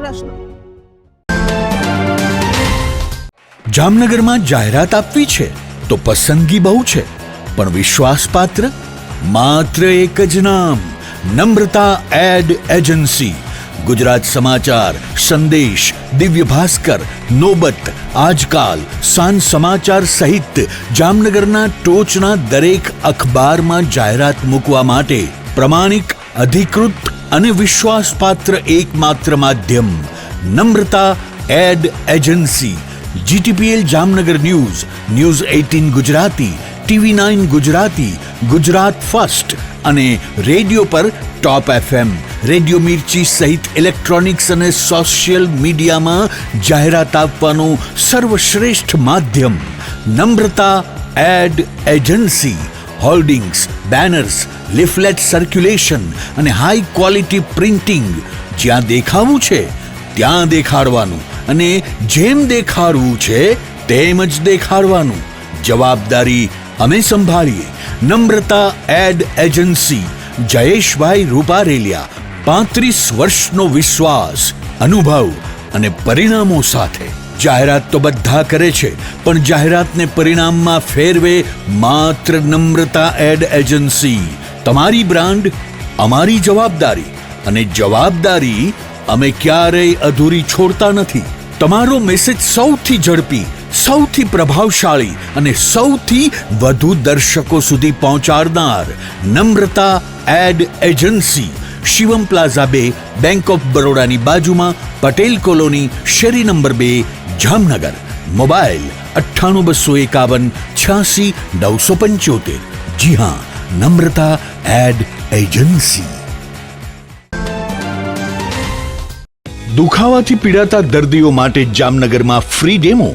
પ્રશ્ન. જામનગરમાં જાહેરાત આપવી છે તો પસંદગી બહુ છે, પણ વિશ્વાસપાત્ર માત્ર એક જ નામ, નમ્રતા એડ એજન્સી. ગુજરાત સમાચાર, સંદેશ, દિવ્ય ભાસ્કર, નોબત, આજકાલ, સાંજ સમાચાર સહિત જામનગરના ટોચના દરેક અખબારમાં જાહેરાત મૂકવા માટે પ્રમાણિક, અધિકૃત અને વિશ્વાસપાત્ર એકમાત્ર માધ્યમ Namrata ad agency. GTPL Jamnagar news, news 18 Gujarati, TV9 Gujarati, Gujarat first અને રેડિયો પર ટોપ FM, રેડિયો મિર્ચી સહિત ઇલેક્ટ્રોનિક્સ અને સોશિયલ મીડિયામાં જાહેરાત આપવાનું સર્વશ્રેષ્ઠ માધ્યમ Namrata ad agency. Hoardings, banners, leaflet circulation અને હાઈ ક્વોલિટી પ્રિન્ટિંગ. જ્યાં દેખાવું છે ત્યાં દેખાડવાનું અને જેમ દેખાડવું છે તેમ જ દેખાડવાનું. જવાબદારી અમે સંભાળીએ. નમ્રતા એડ એજન્સી, જયેશભાઈ રૂપારેલિયા. 35 વર્ષનો વિશ્વાસ, અનુભવ અને પરિણામો સાથે. જાહેરાત તો બધા કરે છે, પણ જાહેરાતને પરિણામમાં ફેરવે માત્ર નમ્રતા એડ એજન્સી. તમારી બ્રાન્ડ, અમારી જવાબદારી, અને જવાબદારી અમે ક્યારેય અધૂરી છોડતા નથી. તમારો મેસેજ સૌથી ઝડપી, સૌથી પ્રભાવશાળી અને સૌથી વધુ દર્શકો સુધી પહોંચાડનાર Namrata ad agency. Shivam plaza 2, bank of બરોડાની બાજુમાં, પટેલ કોલોની, શેરી નંબર 2, જામનગર. મોબાઈલ 98 251 86 975. જી હા, નમ્રતા એડ એજન્સી. દુખાવાથી પીડાતા દર્દીઓ માટે જામનગરમાં free demo.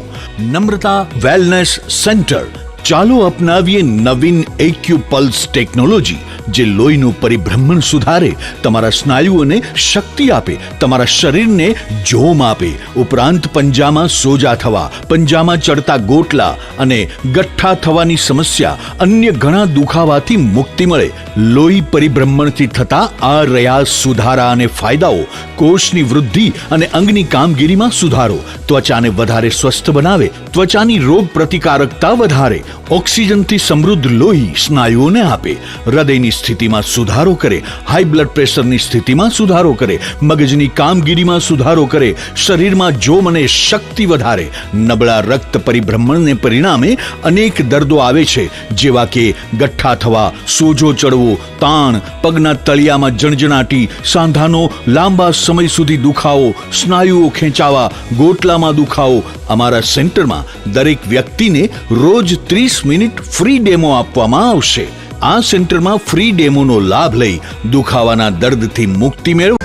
Namrata wellness centre. ચાલો અપનાવીએ નવીન એક્યુ પલ્સ ટેકનોલોજી, જે લોહીનું પરિભ્રમણ સુધારે, તમારા સ્નાયુઓને શક્તિ આપે, તમારા શરીરને જોમ આપે. ઉપરાંત પંજામાં સોજા થવા, પંજામાં ચડતા ગોટલા અને ગઠ્ઠા થવાની સમસ્યા, અન્ય ઘણા દુખાવાથી મુક્તિ મળે. લોહી પરિભ્રમણથી થતા આ રહ્યા સુધારા અને ફાયદાઓ. કોષની વૃદ્ધિ અને અંગની કામગીરીમાં સુધારો. ત્વચાને વધારે સ્વસ્થ બનાવે, ત્વચાની રોગ પ્રતિકારકતા વધારે. ઓક્સિજનથી સમૃદ્ધ લોહી સ્નાયુઓને આપે. હૃદયની સ્થિતિમાં સુધારો કરે, હાઈ બ્લડ પ્રેશરની સ્થિતિમાં સુધારો કરે, મગજની કામગીરીમાં સુધારો કરે, શરીરમાં જોમ અને શક્તિ વધારે. નબળા રક્ત પરિભ્રમણને પરિણામે અનેક દર્દો આવે છે, જેવા કે ગઠ્ઠા થવા, સોજો ચડવો, તાણ, પગના તળિયામાં જણજણાટી, સાંધાનો લાંબા સમય સુધી દુખાવો, સ્નાયુઓ ખેંચાવા, ગોટલામાં દુખાવો. અમારા સેન્ટરમાં દરેક વ્યક્તિને રોજ 30 મિનિટ ફ્રી ડેમો આપવામાં આવશે. આ સેન્ટરમાં ફ્રી ડેમોનો લાભ લઈ દુખાવાના દર્દથી મુક્તિ મેળવો.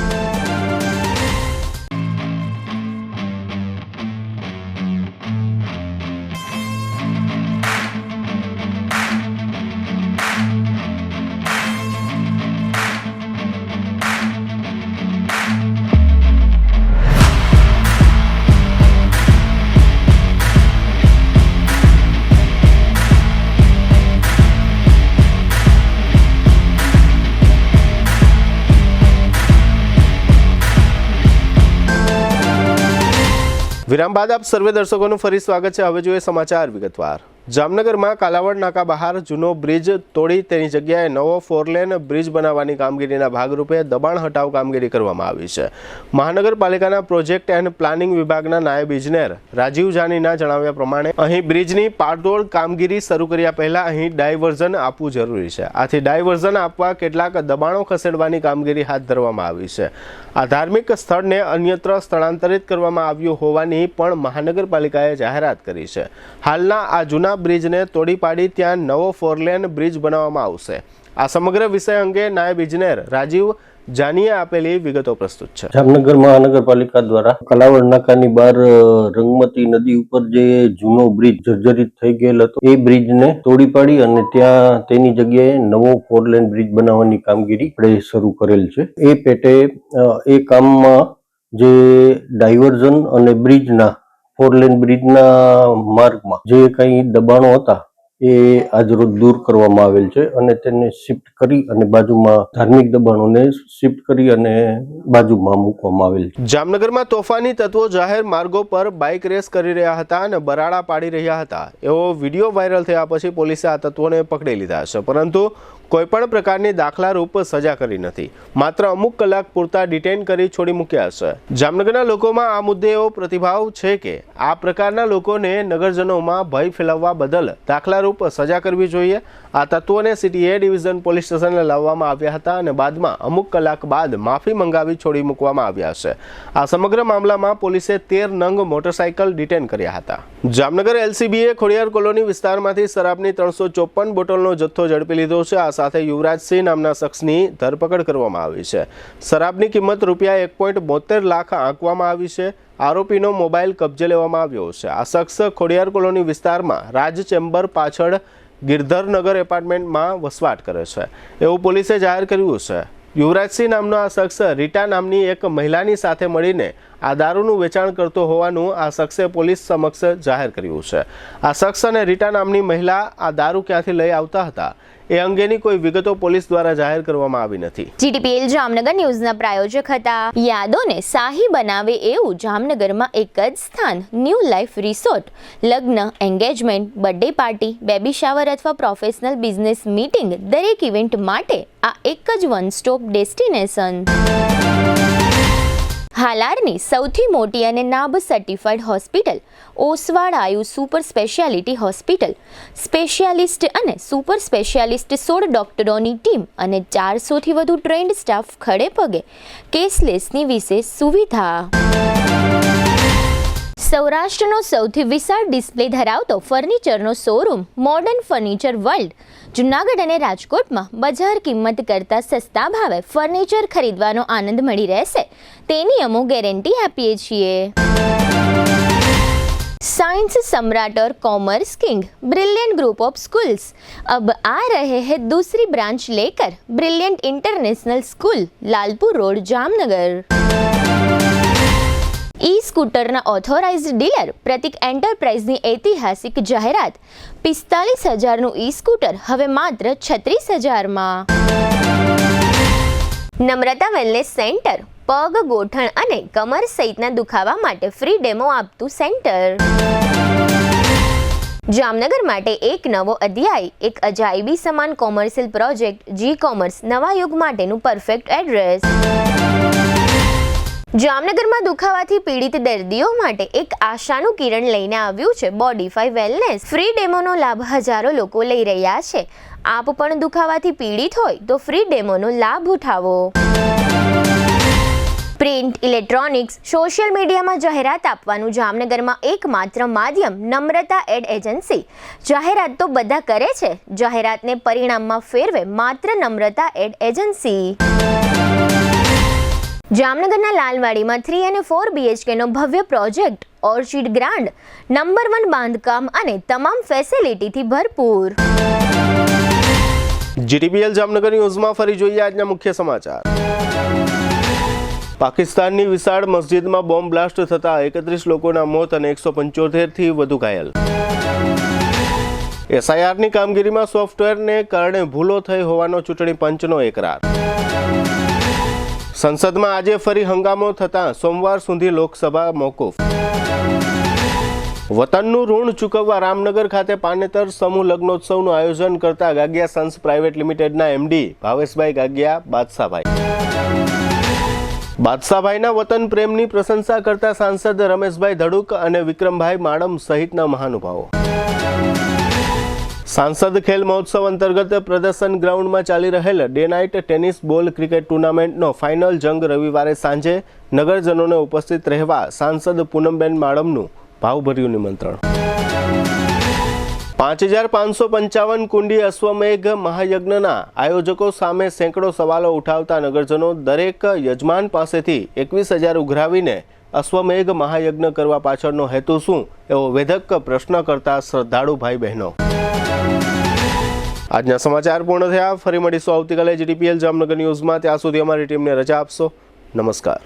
વિરામ બાદ આપ સર્વે દર્શકોનું ફરી સ્વાગત છે. હવે જોઈએ સમાચાર વિગતવાર. જામનગરમાં કાલાવડ નાકા બહાર જૂનો બ્રિજ તોડી તેની જગ્યાએ નવો 4 લેન બ્રિજ બનાવવાની કામગીરીના ભાગરૂપે દબાણ હટાવ કામગીરી કરવામાં આવી છે. મહાનગરપાલિકાના પ્રોજેક્ટ એન્ડ પ્લાનિંગ વિભાગના નાયબ ઇજનેર રાજીવ જાનીના જણાવ્યા પ્રમાણે અહીં બ્રિજની પાડતોડ કામગીરી શરૂ કર્યા પહેલા અહીં ડાયવર્ઝન આપવું જરૂરી છે. આથી ડાયવર્ઝન આપવા કેટલાક દબાણો ખસેડવાની કામગીરી હાથ ધરવામાં આવી છે. આ ધાર્મિક સ્થળને અન્યત્ર સ્થળાંતરિત કરવામાં આવ્યું હોવાની પણ મહાનગરપાલિકાએ જાહેરાત કરી છે. હાલના આ જૂના બ્રિજને તોડી પાડી ત્યાં નવો 4 લેન બ્રિજ બનાવવામાં આવશે. આ સમગ્ર વિષય અંગે નાયબ ઇજનેર રાજીવ જાનીએ આપેલી વિગતો પ્રસ્તુત છે. જામનગર મહાનગરપાલિકા દ્વારા કલાવડ નાકાની બહાર રંગમતી નદી ઉપર જે જૂનો બ્રિજ જર્જરિત થઈ ગયેલ હતો, એ બ્રિજને તોડી પાડી અને ત્યાં તેની જગ્યાએ નવો 4 લેન બ્રિજ બનાવવાની કામગીરી આપણે શરૂ કરેલ છે. એ પેટે એ કામમાં જે ડાયવર્ઝન અને બ્રિજના 4 લેન બ્રિજના માર્ગમાં જે કંઈ દબાણો હતા એ આજરોજ દૂર કરવામાં આવેલ છે અને તેને શિફ્ટ કરી અને બાજુમાં ધાર્મિક દબાણોને શિફ્ટ કરી અને બાજુમાં મૂકવામાં આવેલ છે. જામનગરમાં તોફાની તત્વો જાહેર માર્ગો પર બાઇક રેસ કરી રહ્યા હતા અને બરાડા પાડી રહ્યા હતા એવો વિડીયો વાયરલ થયા પછી પોલીસે આ તત્વોને પકડી લીધા છે, પરંતુ કોઈપણ પ્રકારની દાખલારૂપ સજા કરી નથી. માત્ર અમુક કલાક પૂરતા ડિટેન કરી છોડી મૂક્યા છે. જામનગરના લોકોમાં આ મુદ્દે એવો પ્રતિભાવ છે કે આ પ્રકારના લોકોને નગરજનોમાં ભય ફેલાવવા બદલ દાખલારૂપ સજા કરવી જોઈએ. આ તત્વોને સિટી એ ડિવિઝન પોલીસ સ્ટેશને લાવવામાં આવ્યા હતા અને બાદમાં અમુક કલાક બાદ માફી મંગાવી છોડી મૂકવામાં આવ્યા છે. આ સમગ્ર મામલામાં પોલીસે 13 નંગ મોટરસાયકલ ડિટેન કર્યા હતા. જામનગર એલસીબીએ ખોડિયાર કોલોની વિસ્તારમાંથી શરાબની 354 બોટલનો જથ્થો ઝડપી લીધો છે. આ સાથે યુવરાજસિંહ નામના શખ્સની ધરપકડ કરવામાં આવી છે. શરાબની કિંમત રૂપિયા 1.72 લાખ આંકવામાં આવી છે. આરોપીનો મોબાઈલ કબજે લેવામાં આવ્યો છે. આ શખ્સ ખોડિયાર કોલોની વિસ્તારમાં રાજ ચેમ્બર પાછળ ગિરધરનગર એપાર્ટમેન્ટમાં વસવાટ કરે છે એવું પોલીસે જાહેર કર્યું છે. યુવરાજસિંહ નામનો આ શખ્સ રીટા નામની એક મહિલાની સાથે મળીને આ દારૂનું વેચાણ કરતો હોવાનું આ શખ્સે પોલીસ સમક્ષ જાહેર કર્યું છે. આ શખ્સ અને રીટા નામની મહિલા આ દારૂ ક્યાંથી લઈ આવતા હતા એ અંગેની કોઈ વિગતો પોલીસ દ્વારા જાહેર કરવામાં આવી નથી. જીટીપીએલ જામનગર ન્યૂઝના પ્રાયોજક હતા. યાદોને શાહી બનાવે એવું જામનગરમાં એક જ સ્થાન ન્યૂ લાઈફ રિસોર્ટ. લગ્ન, engagement, birthday party, baby shower અથવા પ્રોફેશનલ બિઝનેસ મીટિંગ દરેક ઇવેન્ટ માટે આ એક જ વન સ્ટોપ ડેસ્ટિનેશન. હાલારની સૌથી મોટી અને નાબ સર્ટિફાઈડ હોસ્પિટલ ઓસવાડ આયુ સુપર સ્પેશિયાલિટી હોસ્પિટલ. સ્પેશિયાલિસ્ટ અને સુપર સ્પેશિયાલિસ્ટ 16 ડોક્ટરોની ટીમ અને 400થી વધુ ટ્રેન્ડ સ્ટાફ ખડે પગે. કેશલેસની વિશેષ સુવિધા. સૌરાષ્ટ્રનો સૌથી વિશાળ ડિસ્પ્લે ધરાવતો ફર્નિચરનો showroom modern furniture world. Junagadh અને રાજકોટમાં બજાર કિંમત કરતાં સસ્તા ભાવે ફર્નિચર ખરીદવાનો આનંદ મળી રહેશે તેની અમો ગેરંટી આપીએ છીએ. साइंस सम्राट और commerce king brilliant group of schools अब आ रहे हैं दूसरी ब्रांच लेकर. Brilliant international school, Lalpur road, Jamnagar. E स्कूटરના ઓથોરાઇઝ્ડ ડીલર પ્રતિક એન્ટરપ્રાઇઝની ઐતિહાસિક જાહેરાત. 45,000નું ઈ સ્કૂટર હવે માત્ર 36,000માં. નમ્રતા વેલનેસ સેન્ટર પગ, ગોઠણ અને કમર સહિતના દુખાવા માટે ફ્રી ડેમો આપતું સેન્ટર. જામનગર માટે એક નવો અધ્યાય, એક અજાયબી સમાન કોમર્શિયલ પ્રોજેક્ટ જી કોમર્સ નવા યુગ માટેનું પરફેક્ટ એડ્રેસ. જામનગરમાં દુખાવાથી પીડિત દર્દીઓ માટે એક આશાનું કિરણ લઈને આવ્યું છે બોડીફાઈ વેલનેસ. ફ્રી ડેમોનો લાભ હજારો લોકો લઈ રહ્યા છે. આપ પણ દુખાવાથી પીડિત હોય તો ફ્રી ડેમોનો લાભ ઉઠાવો. પ્રિન્ટ, ઇલેક્ટ્રોનિક્સ, સોશિયલ મીડિયામાં જાહેરાત આપવાનું જામનગરમાં એકમાત્ર માધ્યમ નમ્રતા એડ એજન્સી. જાહેરાત તો બધા કરે છે, જાહેરાતને પરિણામમાં ફેરવે માત્ર નમ્રતા એડ એજન્સી. જામનગરના લાલવાડીમાં 3 અને 4 BHKનો ભવ્ય પ્રોજેક્ટ ઓર્ચિડ ગ્રાન્ડ. નંબર 1 બાંધકામ અને તમામ ફેસિલિટીથી ભરપૂર. જીટીપીએલ જામનગર ન્યૂઝમાં ફરી જોઈએ આજના મુખ્ય સમાચાર. પાકિસ્તાનની વિશાળ મસ્જિદમાં બોમ્બ બ્લાસ્ટ થતા 31 લોકોના મોત અને 175થી વધુ ઘાયલ. એસઆઈઆરની કામગીરીમાં સોફ્ટવેરને કારણે ભૂલો થઈ હોવાનો ચૂંટણી પંચનો એકરાર. સંસદમાં આજે ફરી હંગામો થતાં સોમવાર સુધી લોકસભા મોકૂફ. વતનનું ઋણ ચૂકવવા રામનગર ખાતે પાનેતર સમૂહ લગ્નોત્સવનું આયોજન કરતા ગાગિયા સન્સ પ્રાઇવેટ લિમિટેડના એમડી ભાવેશભાઈ ગાગિયા બાદશાહભાઈના વતન પ્રેમની પ્રશંસા કરતા સાંસદ રમેશભાઈ ધડુક અને વિક્રમભાઈ માડમ સહિતના મહાનુભાવો. સાંસદ ખેલ મહોત્સવ અંતર્ગત પ્રદર્શન ગ્રાઉન્ડમાં ચાલી રહેલ day night tennis ball cricket ટુર્નામેન્ટનો ફાઇનલ જંગ રવિવારે સાંજે નગરજનોને ઉપસ્થિત રહેવા સાંસદ પૂનમબેન માડમનું ભાવભર્યું નિમંત્રણ. 5,555 કુંડી અશ્વમેઘ મહાયજ્ઞના આયોજકો સામે સેંકડો સવાલો ઉઠાવતા નગરજનો દરેક યજમાન પાસેથી 21,000 ઉઘરાવીને અશ્વમેઘ મહાયજ્ઞ કરવા પાછળનો હેતુ શું એવો વેધક પ્રશ્ન કરતા શ્રદ્ધાળુ ભાઈ બહેનો. આજના સમાચાર પૂર્ણ થયા. ફરી મળીશું આવતીકાલે જીટીપીએલ જામનગર ન્યૂઝમાં. ત્યાં સુધી અમારી ટીમને રજા આપશો. નમસ્કાર.